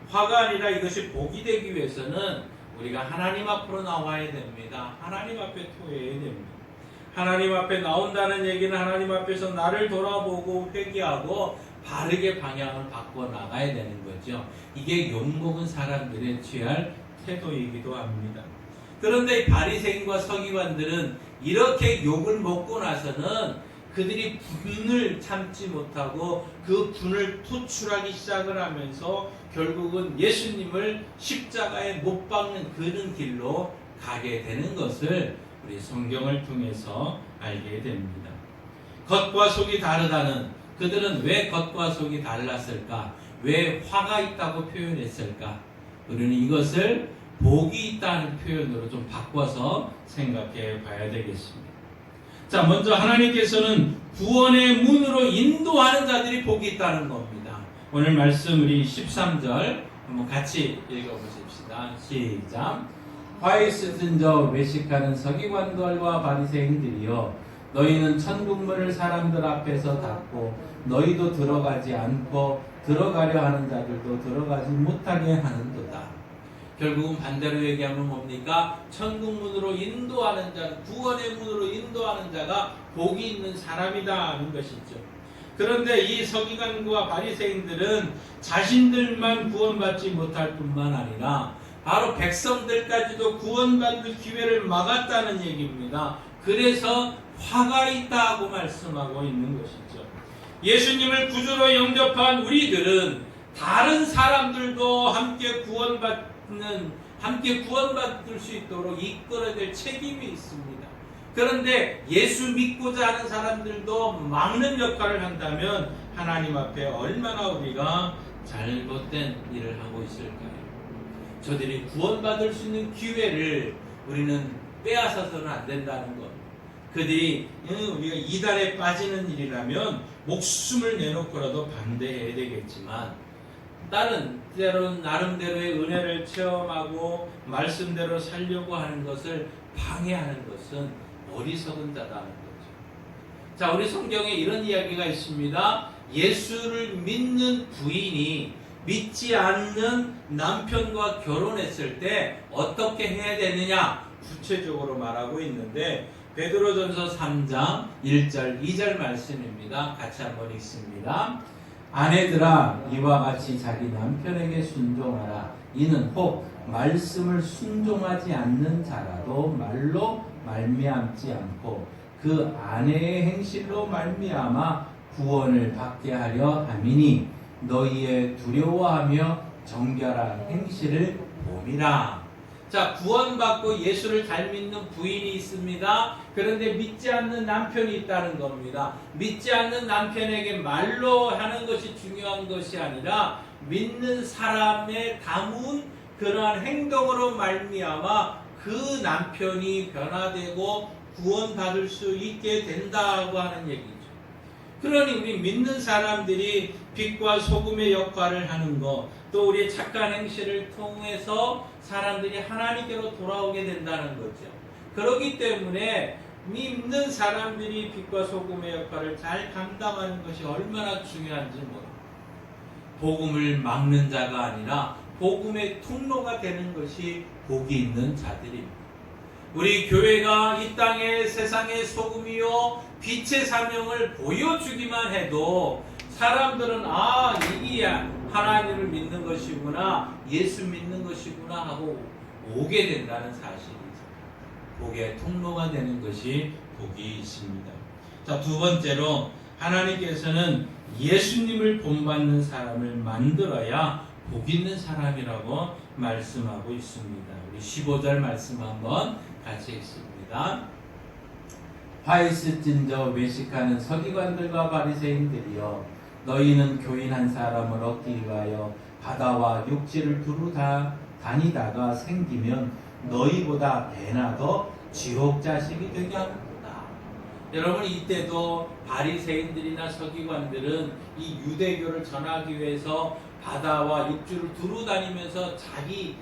화가 아니라 이것이 복이 되기 위해서는 우리가 하나님 앞으로 나와야 됩니다. 하나님 앞에 토해야 됩니다. 하나님 앞에 나온다는 얘기는 하나님 앞에서 나를 돌아보고 회개하고 바르게 방향을 바꿔 나가야 되는 거죠. 이게 욕먹은 사람들의 취할 태도이기도 합니다. 그런데 바리새인과 서기관들은 이렇게 욕을 먹고 나서는 그들이 분을 참지 못하고 그 분을 토출하기 시작을 하면서 결국은 예수님을 십자가에 못 박는 그런 길로 가게 되는 것을 우리 성경을 통해서 알게 됩니다. 겉과 속이 다르다는 그들은 왜 겉과 속이 달랐을까? 왜 화가 있다고 표현했을까? 우리는 이것을 복이 있다는 표현으로 좀 바꿔서 생각해 봐야 되겠습니다. 자, 먼저 하나님께서는 구원의 문으로 인도하는 자들이 복이 있다는 겁니다. 오늘 말씀 우리 13절 한번 같이 읽어보십시다. 시작. 화에 쓰든 저 외식하는 서기관들과 바리새인들이여 너희는 천국문을 사람들 앞에서 닫고 너희도 들어가지 않고 들어가려 하는 자들도 들어가지 못하게 하는도다. 결국은 반대로 얘기하면 뭡니까? 천국문으로 인도하는 자, 구원의 문으로 인도하는 자가 복이 있는 사람이다 하는 것이죠. 그런데 이 서기관과 바리새인들은 자신들만 구원받지 못할 뿐만 아니라 바로 백성들까지도 구원받을 기회를 막았다는 얘기입니다. 그래서 화가 있다고 말씀하고 있는 것이죠. 예수님을 구주로 영접한 우리들은 다른 사람들도 함께 구원받을 수 있도록 이끌어야 될 책임이 있습니다. 그런데 예수 믿고자 하는 사람들도 막는 역할을 한다면 하나님 앞에 얼마나 우리가 잘못된 일을 하고 있을까요? 저들이 구원받을 수 있는 기회를 우리는 빼앗아서는 안 된다는 것. 그들이 우리가 이단에 빠지는 일이라면 목숨을 내놓고라도 반대해야 되겠지만 다른 때로는 나름대로의 은혜를 체험하고 말씀대로 살려고 하는 것을 방해하는 것은 어리석은 자다는 거죠. 자, 우리 성경에 이런 이야기가 있습니다. 예수를 믿는 부인이 믿지 않는 남편과 결혼했을 때 어떻게 해야 되느냐 구체적으로 말하고 있는데 베드로전서 3장 1절 2절 말씀입니다. 같이 한번 읽습니다. 아내들아 이와 같이 자기 남편에게 순종하라. 이는 혹 말씀을 순종하지 않는 자라도 말로 말미암지 않고 그 아내의 행실로 말미암아 구원을 받게 하려 함이니 너희의 두려워하며 정결한 행실을 봄이라. 자, 구원받고 예수를 잘 믿는 부인이 있습니다. 그런데 믿지 않는 남편이 있다는 겁니다. 믿지 않는 남편에게 말로 하는 것이 중요한 것이 아니라 믿는 사람의 담은 그러한 행동으로 말미암아 그 남편이 변화되고 구원받을 수 있게 된다고 하는 얘기죠. 그러니 우리 믿는 사람들이 빛과 소금의 역할을 하는 것, 또 우리의 착한 행실을 통해서 사람들이 하나님께로 돌아오게 된다는 거죠. 그렇기 때문에 믿는 사람들이 빛과 소금의 역할을 잘 감당하는 것이 얼마나 중요한지 모릅니다. 복음을 막는 자가 아니라 복음의 통로가 되는 것이 복이 있는 자들입니다. 우리 교회가 이 땅의 세상의 소금이요 빛의 사명을 보여주기만 해도 사람들은 이게 하나님을 믿는 것이구나, 예수 믿는 것이구나 하고 오게 된다는 사실이죠. 복의 통로가 되는 것이 복이 있습니다. 자, 두 번째로 하나님께서는 예수님을 본받는 사람을 만들어야 복 있는 사람이라고 말씀하고 있습니다. 우리 15절 말씀 한번 같이 읽습니다. 화 있을진 저 외식하는 서기관들과 바리새인들이여, 너희는 교인 한 사람을 얻기 위하여 바다와 육지를 두루 다니다가 생기면 너희보다 배나 더 지옥 자식이 되게 하는구나. 여러분, 이때도 바리새인들이나 서기관들은 이 유대교를 전하기 위해서 바다와 육지를 두루 다니면서 자기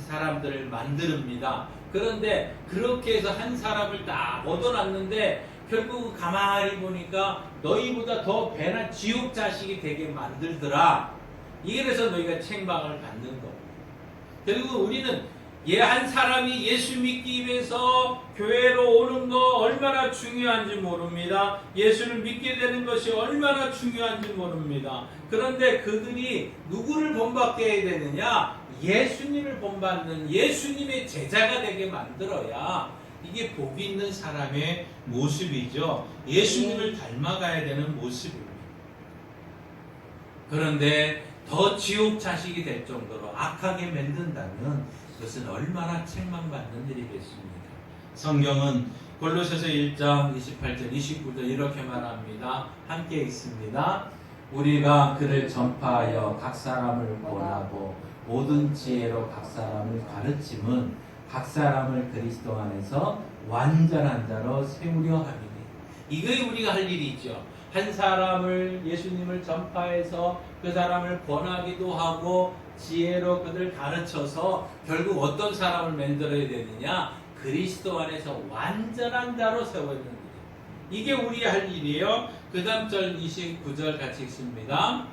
사람들을 만듭니다. 그런데 그렇게 해서 한 사람을 딱 얻어놨는데 결국 가만히 보니까 너희보다 더 배나 지옥 자식이 되게 만들더라. 이래서 너희가 책망을 받는 거. 결국 우리는 한 사람이 예수 믿기 위해서 교회로 오는 거 얼마나 중요한지 모릅니다. 예수를 믿게 되는 것이 얼마나 중요한지 모릅니다. 그런데 그들이 누구를 본받게 해야 되느냐? 예수님을 본받는 예수님의 제자가 되게 만들어야 이게 복 있는 사람의 모습이죠. 예수님을 닮아가야 되는 모습입니다. 그런데 더 지옥 자식이 될 정도로 악하게 만든다면 그것은 얼마나 책망받는 일이겠습니까? 성경은 골로새서 1장 28절 29절 이렇게 말합니다. 함께 읽습니다. 우리가 그를 전파하여 각 사람을 권하고 모든 지혜로 각 사람을 가르침은 각 사람을 그리스도 안에서 완전한 자로 세우려 함이니. 이게 우리가 할 일이죠. 한 사람을 예수님을 전파해서 그 사람을 권하기도 하고 지혜로 그들 가르쳐서 결국 어떤 사람을 만들어야 되느냐? 그리스도 안에서 완전한 자로 세워야 되는 일이에요. 이게 우리 할 일이에요. 그 다음 절 29절 같이 읽습니다.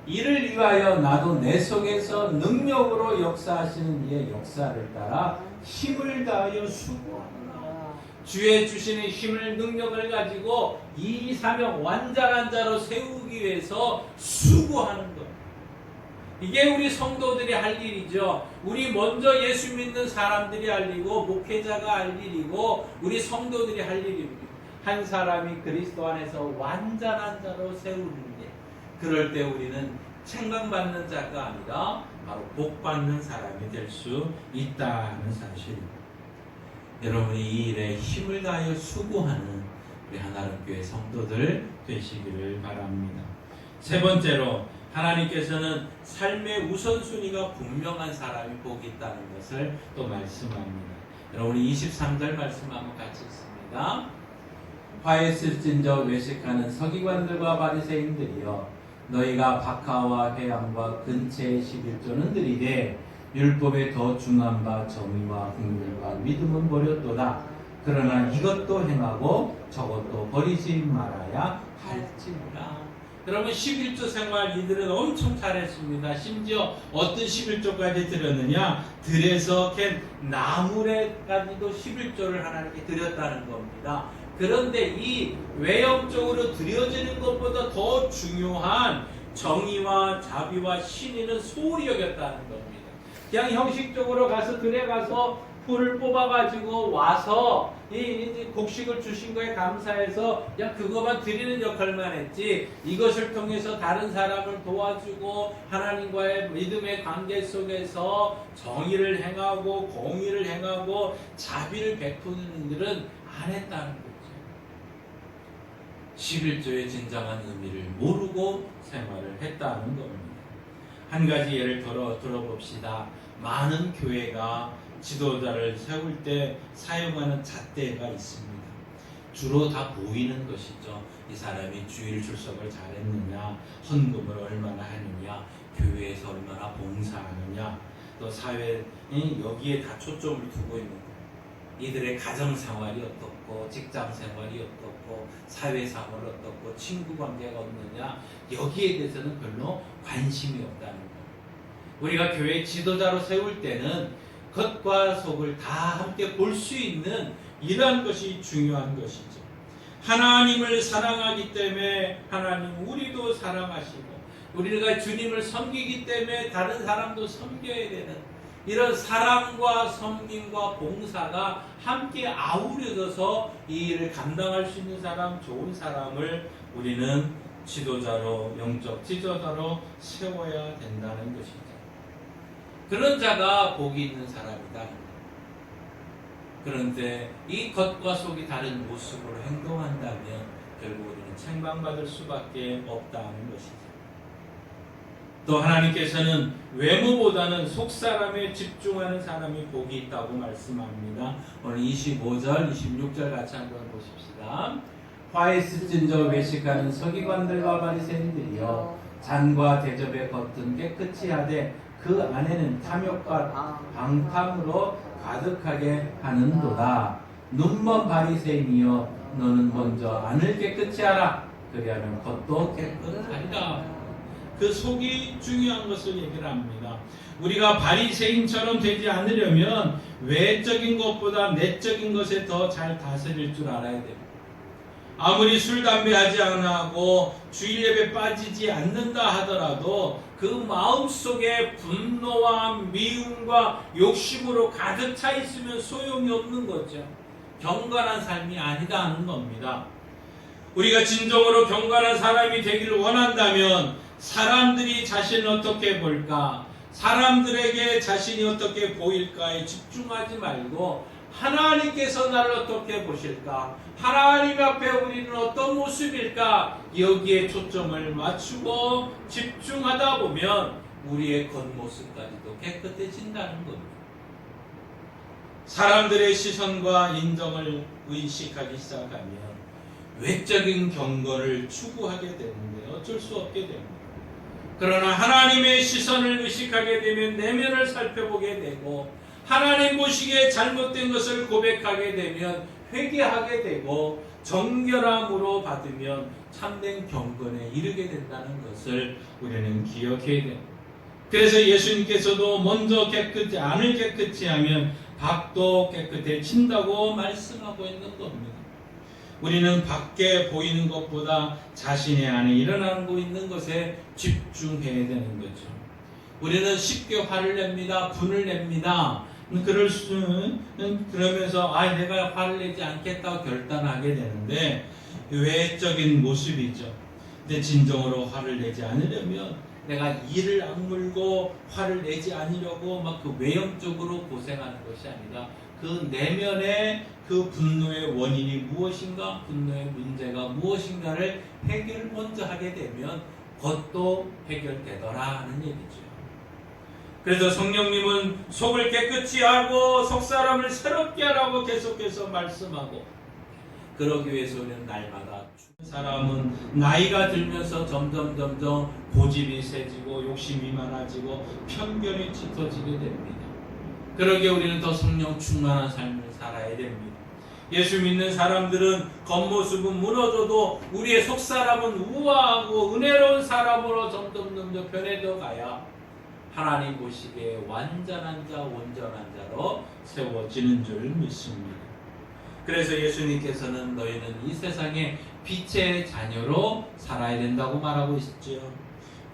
이를 위하여 나도 내 속에서 능력으로 역사하시는 이의 역사를 따라 힘을 다하여 수고하노라. 주의 주시는 힘을 능력을 가지고 이 사명 완전한 자로 세우기 위해서 수고하는 것. 이게 우리 성도들이 할 일이죠. 우리 먼저 예수 믿는 사람들이 할 일이고 목회자가 할 일이고 우리 성도들이 할 일입니다. 한 사람이 그리스도 안에서 완전한 자로 세우는데 그럴 때 우리는 책망받는 자가 아니라 바로 복받는 사람이 될 수 있다는 사실입니다. 여러분이 이 일에 힘을 다하여 수고하는 우리 하나님교회 성도들 되시기를 바랍니다. 세 번째로 하나님께서는 삶의 우선순위가 분명한 사람이 복이 있다는 것을 또 말씀합니다. 여러분이 23절 말씀 한번 같이 읽습니다. 화했을진저 외식하는 서기관들과 바리새인들이여, 너희가 박하와 회양과 근체의 11조는 드리되 율법에 더 중한 바 정의와 긍휼과 믿음은 버렸도다. 그러나 이것도 행하고 저것도 버리지 말아야 할지니라. 여러분 11조 생활 이들은 엄청 잘했습니다. 심지어 어떤 11조까지 드렸느냐? 들에서 캔 나물에까지도 11조를 하나님께 드렸다는 겁니다. 그런데 이 외형적으로 드려지는 것보다 더 중요한 정의와 자비와 신의는 소홀히 여겼다는 겁니다. 그냥 형식적으로 가서 들에 가서 풀을 뽑아가지고 와서 이 곡식을 주신 거에 감사해서 그냥 그것만 드리는 역할만 했지, 이것을 통해서 다른 사람을 도와주고 하나님과의 믿음의 관계 속에서 정의를 행하고 공의를 행하고 자비를 베푸는 일들은 안 했다는 거죠. 11조의 진정한 의미를 모르고 생활을 했다는 겁니다. 한 가지 예를 들어봅시다. 많은 교회가 지도자를 세울 때 사용하는 잣대가 있습니다. 주로 다 보이는 것이죠. 이 사람이 주일 출석을 잘했느냐, 헌금을 얼마나 하느냐, 교회에서 얼마나 봉사하느냐, 또 사회 여기에 다 초점을 두고 있는 거예요. 이들의 가정생활이 어떻고, 직장생활이 어떻고, 사회생활이 어떻고, 친구관계가 없느냐, 여기에 대해서는 별로 관심이 없다는 거예요. 우리가 교회 지도자로 세울 때는 겉과 속을 다 함께 볼 수 있는 이러한 것이 중요한 것이죠. 하나님을 사랑하기 때문에 하나님 우리도 사랑하시고, 우리가 주님을 섬기기 때문에 다른 사람도 섬겨야 되는 이런 사랑과 섬김과 봉사가 함께 아우러져서 이 일을 감당할 수 있는 사람, 좋은 사람을 우리는 지도자로, 영적 지도자로 세워야 된다는 것이죠. 그런 자가 복이 있는 사람이다. 그런데 이 겉과 속이 다른 모습으로 행동한다면 결국 우리는 책망받을 수밖에 없다는 것이죠. 또 하나님께서는 외모보다는 속사람에 집중하는 사람이 복이 있다고 말씀합니다. 오늘 25절, 26절 같이 한번 보십시다. 화에 스진저 외식하는 서기관들과 바리새인들이여, 잔과 대접의 겉은 깨끗이 하되 그 안에는 탐욕과 방탕으로 가득하게 하는도다. 눈먼 바리새인이여, 너는 먼저 안을 깨끗이 하라. 그리하면 겉도 깨끗하리라. 그 속이 중요한 것을 얘기를 합니다. 우리가 바리새인처럼 되지 않으려면 외적인 것보다 내적인 것에 더 잘 다스릴 줄 알아야 됩니다. 아무리 술, 담배 하지 않고 주일 예배 빠지지 않는다 하더라도 그 마음속에 분노와 미움과 욕심으로 가득 차 있으면 소용이 없는 거죠. 경건한 삶이 아니다 하는 겁니다. 우리가 진정으로 경건한 사람이 되기를 원한다면 사람들이 자신을 어떻게 볼까, 사람들에게 자신이 어떻게 보일까에 집중하지 말고 하나님께서 나를 어떻게 보실까, 하나님 앞에 우리는 어떤 모습일까, 여기에 초점을 맞추고 집중하다 보면 우리의 겉모습까지도 깨끗해진다는 겁니다. 사람들의 시선과 인정을 의식하기 시작하면 외적인 경건을 추구하게 되는데 어쩔 수 없게 됩니다. 그러나 하나님의 시선을 의식하게 되면 내면을 살펴보게 되고, 하나님 보시기에 잘못된 것을 고백하게 되면 회개하게 되고, 정결함으로 받으면 참된 경건에 이르게 된다는 것을 우리는 기억해야 됩니다. 그래서 예수님께서도 먼저 안을 깨끗이 하면 밖도 깨끗해진다고 말씀하고 있는 겁니다. 우리는 밖에 보이는 것보다 자신의 안에 일어나고 있는 것에 집중해야 되는 거죠. 우리는 쉽게 화를 냅니다. 분을 냅니다. 그러면서 내가 화를 내지 않겠다고 결단하게 되는데 외적인 모습이죠. 근데 진정으로 화를 내지 않으려면 내가 이를 악물고 화를 내지 않으려고 막 그 외형적으로 고생하는 것이 아니라 그 내면의 그 분노의 원인이 무엇인가, 분노의 문제가 무엇인가를 해결을 먼저 하게 되면 겉도 해결되더라 하는 얘기죠. 그래서 성령님은 속을 깨끗이 하고 속사람을 새롭게 하라고 계속해서 말씀하고, 그러기 위해서 우리는 날마다 사람은 나이가 들면서 점점 고집이 세지고 욕심이 많아지고 편견이 짙어지게 됩니다. 그러기에 우리는 더 성령 충만한 삶을 살아야 됩니다. 예수 믿는 사람들은 겉모습은 무너져도 우리의 속사람은 우아하고 은혜로운 사람으로 점점 변해져 가야 하나님 보시기에 완전한 자, 온전한 자로 세워지는 줄 믿습니다. 그래서 예수님께서는 너희는 이 세상에 빛의 자녀로 살아야 된다고 말하고 있죠.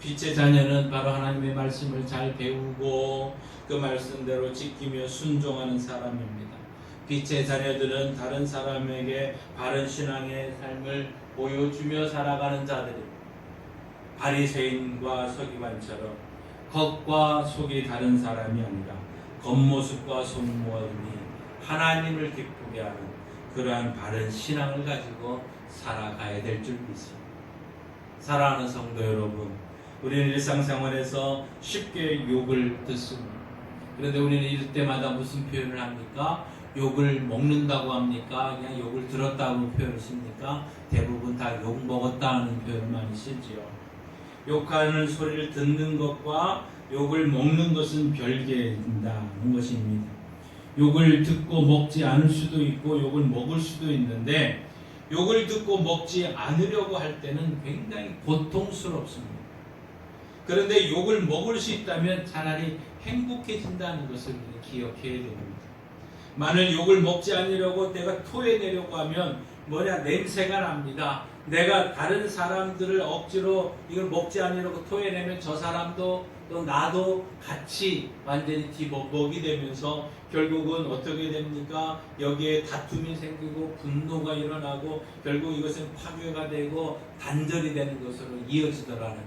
빛의 자녀는 바로 하나님의 말씀을 잘 배우고 그 말씀대로 지키며 순종하는 사람입니다. 빛의 자녀들은 다른 사람에게 바른 신앙의 삶을 보여주며 살아가는 자들입니다. 바리새인과 서기관처럼 겉과 속이 다른 사람이 아니라 겉모습과 속모습이 하나님을 기쁘게 하는 그러한 바른 신앙을 가지고 살아가야 될 줄 믿습니다. 사랑하는 성도 여러분, 우리는 일상생활에서 쉽게 욕을 듣습니다. 그런데 우리는 이럴 때마다 무슨 표현을 합니까? 욕을 먹는다고 합니까? 그냥 욕을 들었다고 표현하십니까? 대부분 다 욕 먹었다 하는 표현을 많이 쓰지요. 욕하는 소리를 듣는 것과 욕을 먹는 것은 별개다는 것입니다. 욕을 듣고 먹지 않을 수도 있고 욕을 먹을 수도 있는데, 욕을 듣고 먹지 않으려고 할 때는 굉장히 고통스럽습니다. 그런데 욕을 먹을 수 있다면 차라리 행복해진다는 것을 기억해야 됩니다. 만일 욕을 먹지 않으려고 내가 토해내려고 하면 뭐냐, 냄새가 납니다. 내가 다른 사람들을 억지로 이걸 먹지 않으려고 토해내면 저 사람도 또 나도 같이 완전히 뒤먹이 되면서 결국은 어떻게 됩니까? 여기에 다툼이 생기고 분노가 일어나고 결국 이것은 파괴가 되고 단절이 되는 것으로 이어지더라는 것.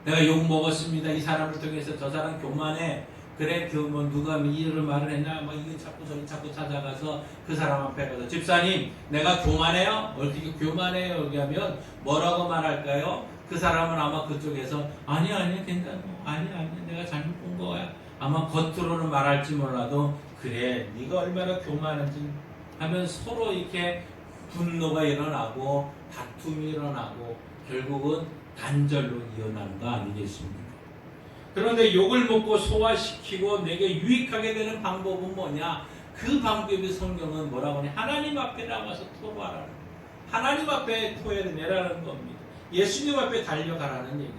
내가 욕 먹었습니다. 이 사람을 통해서 저 사람 교만해. 그래, 뭐 누가 이런 말을 했나? 막 이게 자꾸 찾아가서 그 사람 앞에 가서 집사님, 내가 교만해요? 어떻게 교만해요? 여기 하면 뭐라고 말할까요? 그 사람은 아마 그쪽에서 아니 괜찮아, 아니 내가 잘못 본 거야. 아마 겉으로는 말할지 몰라도 그래, 네가 얼마나 교만한지 하면 서로 이렇게 분노가 일어나고 다툼이 일어나고 결국은 단절로 이어나는 거 아니겠습니까? 그런데 욕을 먹고 소화시키고 내게 유익하게 되는 방법은 뭐냐? 그 방법이 성경은 뭐라고 하냐? 하나님 앞에 나와서 토로하라는 거예요. 하나님 앞에 토해를 내라는 겁니다. 예수님 앞에 달려가라는 얘기죠.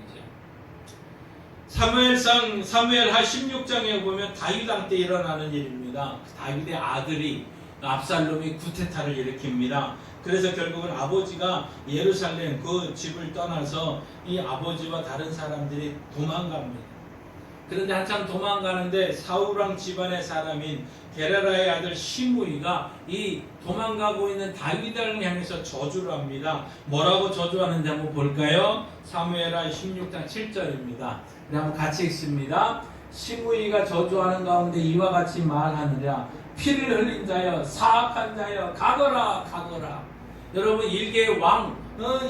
사무엘하 16장에 보면 다윗 왕 때 일어나는 일입니다. 다윗의 아들이 압살롬이 구테타를 일으킵니다. 그래서 결국은 아버지가 예루살렘 그 집을 떠나서 이 아버지와 다른 사람들이 도망갑니다. 그런데 한참 도망가는데 사울왕 집안의 사람인 게라라의 아들 시므이가 이 도망가고 있는 다윗을 향해서 저주를 합니다. 뭐라고 저주하는지 한번 볼까요? 사무엘하 16장 7절입니다. 한번 같이 읽습니다. 시므이가 저주하는 가운데 이와 같이 말하느냐, 피를 흘린 자여, 사악한 자여, 가거라. 여러분, 일개의 왕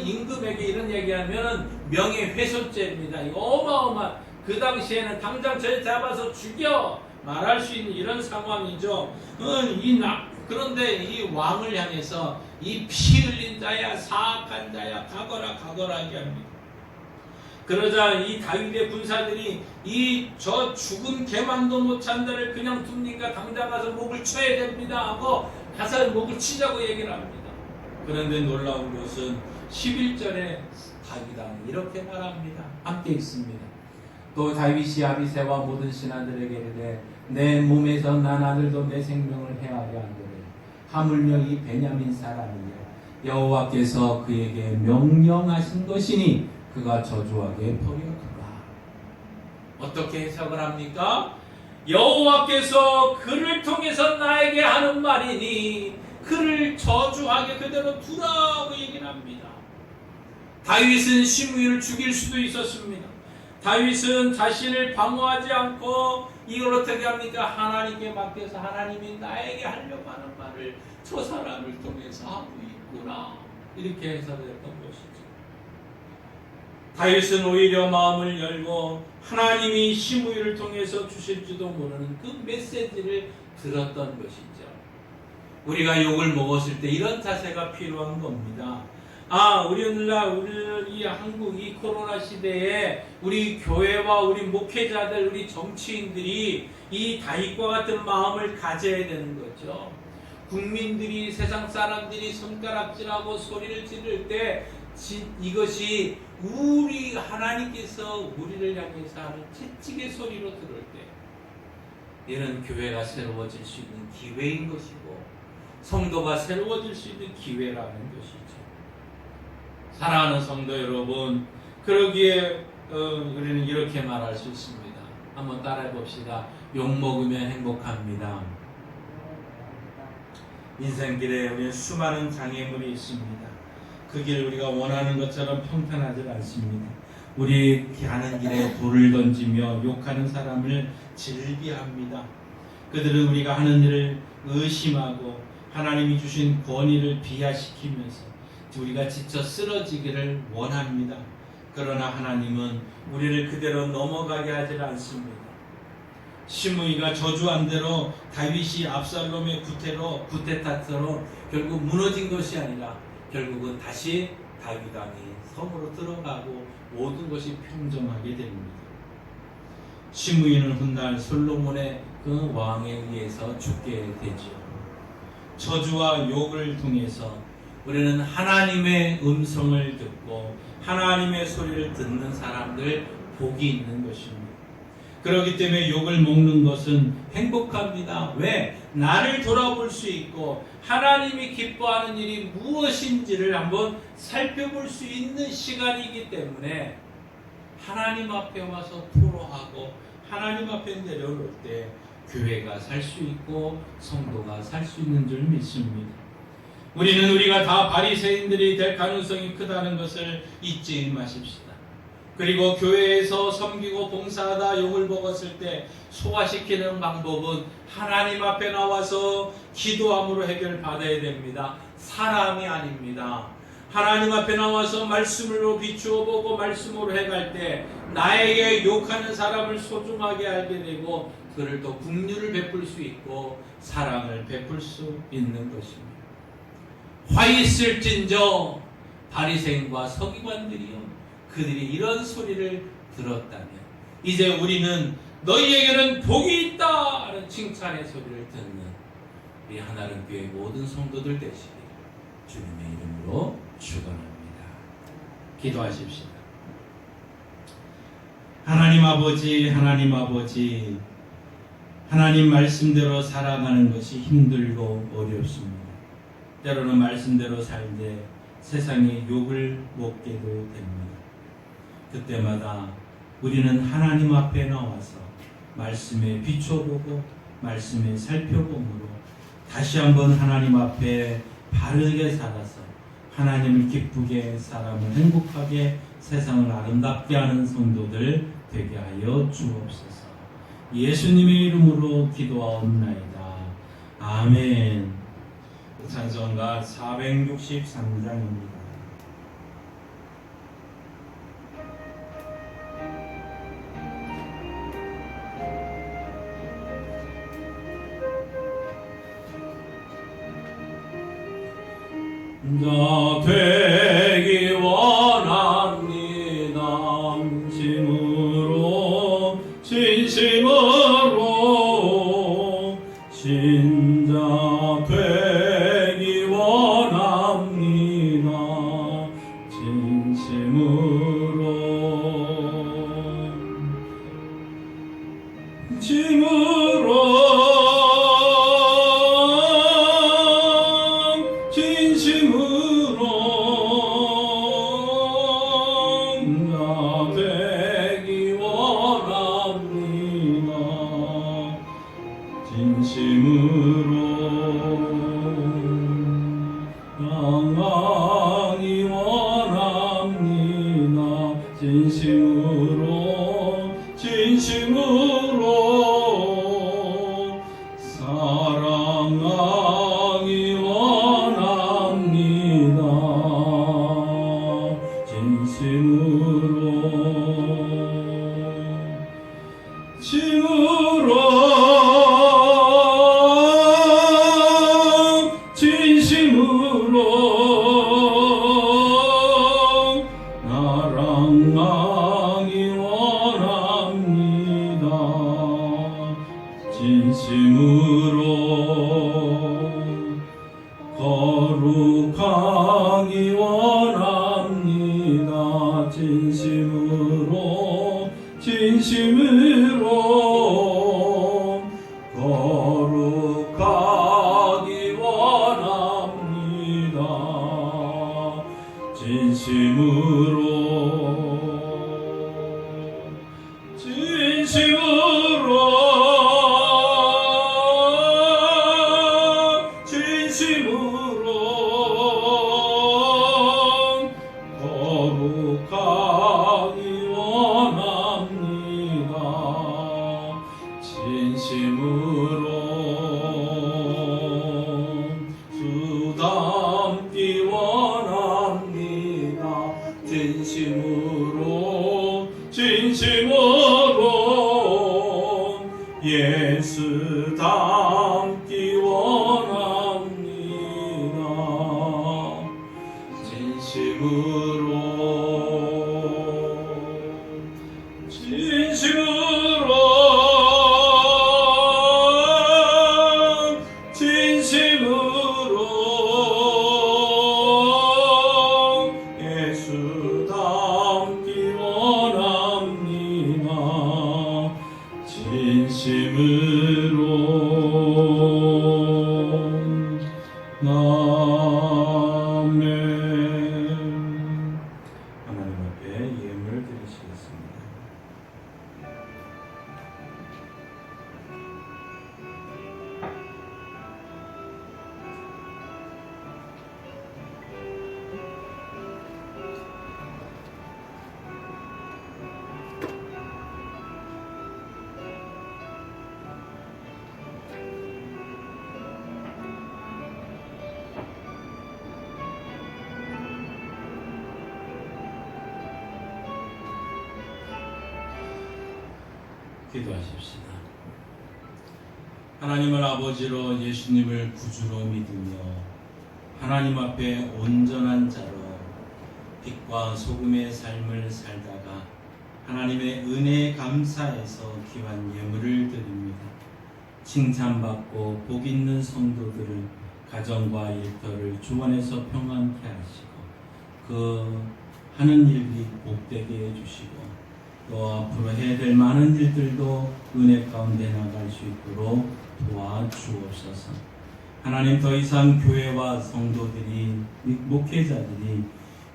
임금에게 이런 얘기하면 명예훼손죄입니다. 이거 어마어마한, 그 당시에는 당장 저 잡아서 죽여 말할 수 있는 이런 상황이죠. 그런데 이 왕을 향해서 이 피 흘린 자야, 사악한 자야, 가거라 얘기합니다. 그러자 이 다윗의 군사들이 저 죽은 개만도 못 찬다를 그냥 둡니까? 당장 가서 목을 쳐야 됩니다 하고 가서 목을 치자고 얘기를 합니다. 그런데 놀라운 것은 11절에 다윗왕이 이렇게 말합니다. 함께 읽습니다. 또 다윗이 아비새와 모든 신하들에게 이르되 내 몸에서 난 아들도 내 생명을 해하려 한다네. 하물며 이 베냐민 사람이여 여호와께서 그에게 명령하신 것이니 그가 저주하게 버려두라. 어떻게 해석을 합니까? 여호와께서 그를 통해서 나에게 하는 말이니 그를 저주하게 그대로 두라고 얘기를 합니다. 다윗은 시므이를 죽일 수도 있었습니다. 다윗은 자신을 방어하지 않고 이걸 어떻게 합니까? 하나님께 맡겨서 하나님이 나에게 하려고 하는 말을 저 사람을 통해서 하고 있구나, 이렇게 해석했던 것이죠. 다윗은 오히려 마음을 열고 하나님이 시므이를 통해서 주실지도 모르는 그 메시지를 들었던 것이죠. 우리가 욕을 먹었을 때 이런 자세가 필요한 겁니다. 오늘날 이 한국 이 코로나 시대에 우리 교회와 우리 목회자들, 우리 정치인들이 이 다윗과 같은 마음을 가져야 되는 거죠. 국민들이, 세상 사람들이 손가락질하고 소리를 지를 때 이것이 우리 하나님께서 우리를 향해서 하는 채찍의 소리로 들을 때 이런 교회가 새로워질 수 있는 기회인 것이고 성도가 새로워질 수 있는 기회라는 것이죠. 사랑하는 성도 여러분, 그러기에 우리는 이렇게 말할 수 있습니다. 한번 따라해 봅시다. 욕 먹으면 행복합니다. 인생길에 우리는 수많은 장애물이 있습니다. 그 길 우리가 원하는 것처럼 평탄하지 않습니다. 우리 가는 길에 돌을 던지며 욕하는 사람을 질비합니다. 그들은 우리가 하는 일을 의심하고 하나님이 주신 권위를 비하시키면서 우리가 지쳐 쓰러지기를 원합니다. 그러나 하나님은 우리를 그대로 넘어가게 하지 않습니다. 시므이가 저주한 대로 다윗이 압살롬의 구테타처로 결국 무너진 것이 아니라 결국은 다시 다윗 왕이 성으로 들어가고 모든 것이 평정하게 됩니다. 시므이는 훗날 솔로몬의 그 왕에 의해서 죽게 되죠. 저주와 욕을 통해서 우리는 하나님의 음성을 듣고 하나님의 소리를 듣는 사람들 복이 있는 것입니다. 그렇기 때문에 욕을 먹는 것은 행복합니다. 왜? 나를 돌아볼 수 있고 하나님이 기뻐하는 일이 무엇인지를 한번 살펴볼 수 있는 시간이기 때문에 하나님 앞에 와서 토로하고 하나님 앞에 내려올 때 교회가 살 수 있고 성도가 살 수 있는 줄 믿습니다. 우리가 다 바리새인들이 될 가능성이 크다는 것을 잊지 마십시다. 그리고 교회에서 섬기고 봉사하다 욕을 먹었을 때 소화시키는 방법은 하나님 앞에 나와서 기도함으로 해결받아야 됩니다. 사람이 아닙니다. 하나님 앞에 나와서 말씀으로 비추어 보고 말씀으로 해갈 때 나에게 욕하는 사람을 소중하게 알게 되고 그를 또 긍휼을 베풀 수 있고 사랑을 베풀 수 있는 것입니다. 화 있을진저 바리새인과 서기관들이요, 그들이 이런 소리를 들었다면 이제 우리는 너희에게는 복이 있다 하는 칭찬의 소리를 듣는 우리 하나님 교회 모든 성도들 되시길 주님의 이름으로 축원합니다. 기도하십시다. 하나님 아버지, 하나님 아버지, 하나님 말씀대로 살아가는 것이 힘들고 어렵습니다. 때로는 말씀대로 살되 세상에 욕을 먹게도 됩니다. 그때마다 우리는 하나님 앞에 나와서 말씀에 비춰보고 말씀에 살펴봄으로 다시 한번 하나님 앞에 바르게 살아서 하나님을 기쁘게 사람을 행복하게 세상을 아름답게 하는 성도들 되게 하여 주옵소서. 예수님의 이름으로 기도하옵나이다. 아멘. 찬송가 463장입니다. 나 되기 원합니다. 진심으로 신자 되기 원합니다. 진심으로 나 되기 원합니다. 진심으로 향하기 원합니다. 진심으로 사랑하기 원합니다. 진심으로 나랑 하기 원합니다. 진심으로 거룩하기 원합니다. 진심으로 거룩하기 원합니다. 진심으로 거룩하기 원합니다. 진심으로 주 닮기 원합니다. 진심으로 예수 닮기 원합니다. 진심으로 예수 닮기 원합니다. 기도하십시다. 하나님을 아버지로 예수님을 구주로 믿으며 하나님 앞에 온전한 자로 빛과 소금의 삶을 살다가 하나님의 은혜에 감사해서 귀한 예물을 드립니다. 칭찬받고 복 있는 성도들을 가정과 일터를 주 안에서 평안케 하시고 그 하는 일이 복되게 해주시고 또 앞으로 해야 될 많은 일들도 은혜 가운데 나갈 수 있도록 도와주옵소서. 하나님, 더 이상 교회와 성도들이 목회자들이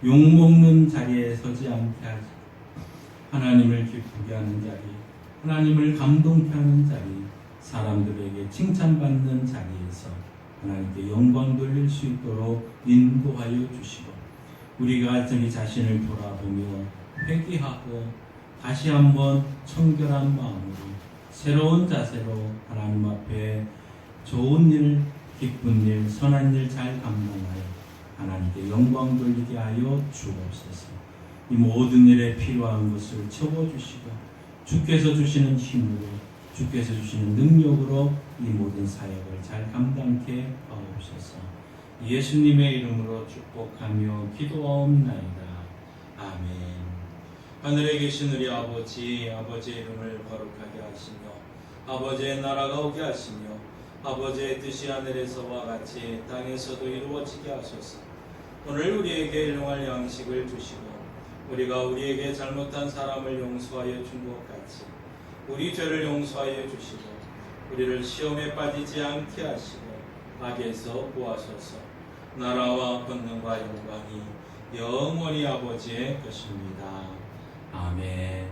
욕먹는 자리에 서지 않게 하시고 하나님을 기쁘게 하는 자리, 하나님을 감동케 하는 자리, 사람들에게 칭찬받는 자리에서 하나님께 영광 돌릴 수 있도록 인도하여 주시고 우리가 저희 자신을 돌아보며 회개하고 다시 한번 청결한 마음으로 새로운 자세로 하나님 앞에 좋은 일, 기쁜 일, 선한 일 잘 감당하여 하나님께 영광 돌리게 하여 주옵소서. 이 모든 일에 필요한 것을 채워주시고 주께서 주시는 힘으로 주께서 주시는 능력으로 이 모든 사역을 잘 감당케 하옵소서. 예수님의 이름으로 축복하며 기도하옵나이다. 아멘. 하늘에 계신 우리 아버지, 아버지의 이름을 거룩하게 하시며 아버지의 나라가 오게 하시며 아버지의 뜻이 하늘에서와 같이 땅에서도 이루어지게 하소서. 오늘 우리에게 일용할 양식을 주시고 우리가 우리에게 잘못한 사람을 용서하여 준 것 같이 우리 죄를 용서하여 주시고 우리를 시험에 빠지지 않게 하시고 악에서 구하소서. 나라와 권능과 영광이 영원히 아버지의 것입니다. 아멘.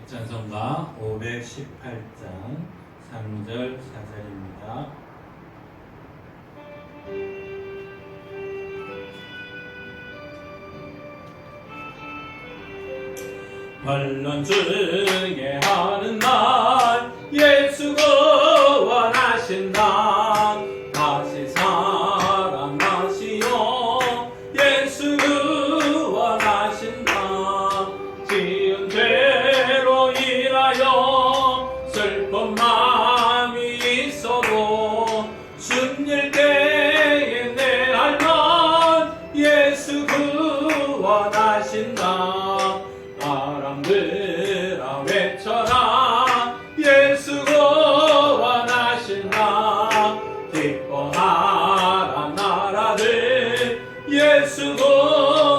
찬송가 518장 3절 4절입니다. 환난 중에 하는 날 예수가 원하신다. 다시 살아나시오. 예수가 원하신다. 지은 죄로 인하여 슬픈 마음이 있어도 순일 때에 내 할만 예수가 원하신다. 사람들아 외쳐라. 예수가 원하신다. 기뻐하라 나라들. 예수가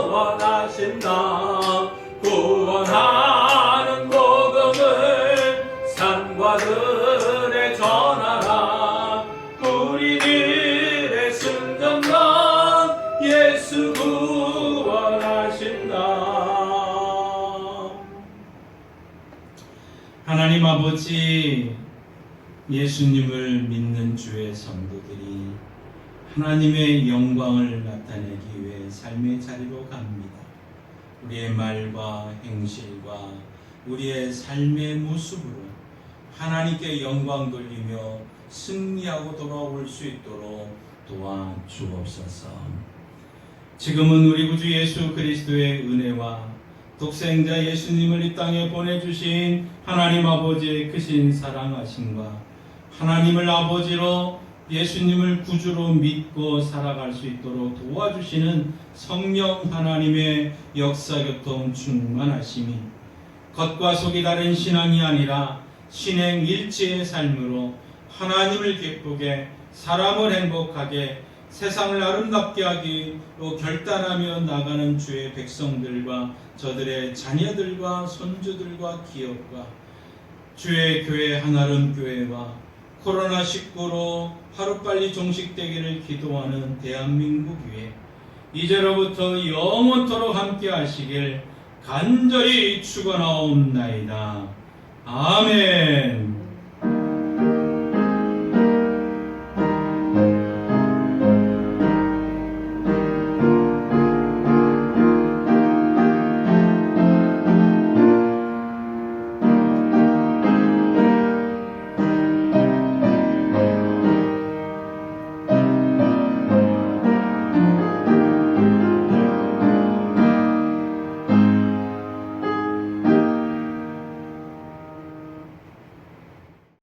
원하신다. 구원하는 복음을 산과 들에 전하라. 우리들의 순전한 예수가 원하신다. 하나님 아버지, 예수님을 믿는 주의 성도들이 하나님의 영광을 나타내기 위해 삶의 자리로 갑니다. 우리의 말과 행실과 우리의 삶의 모습으로 하나님께 영광 돌리며 승리하고 돌아올 수 있도록 도와주옵소서. 지금은 우리 구주 예수 그리스도의 은혜와 독생자 예수님을 이 땅에 보내주신 하나님 아버지의 크신 사랑하심과 하나님을 아버지로 예수님을 구주로 믿고 살아갈 수 있도록 도와주시는 성령 하나님의 역사교통 충만하심이 겉과 속이 다른 신앙이 아니라 신행 일치의 삶으로 하나님을 기쁘게 사람을 행복하게 세상을 아름답게 하기로 결단하며 나가는 주의 백성들과 저들의 자녀들과 손주들과 기업과 주의 교회 한아름 교회와 코로나19로 하루빨리 종식되기를 기도하는 대한민국 위에 이제로부터 영원토록 함께 하시길 간절히 축원하옵나이다. 아멘.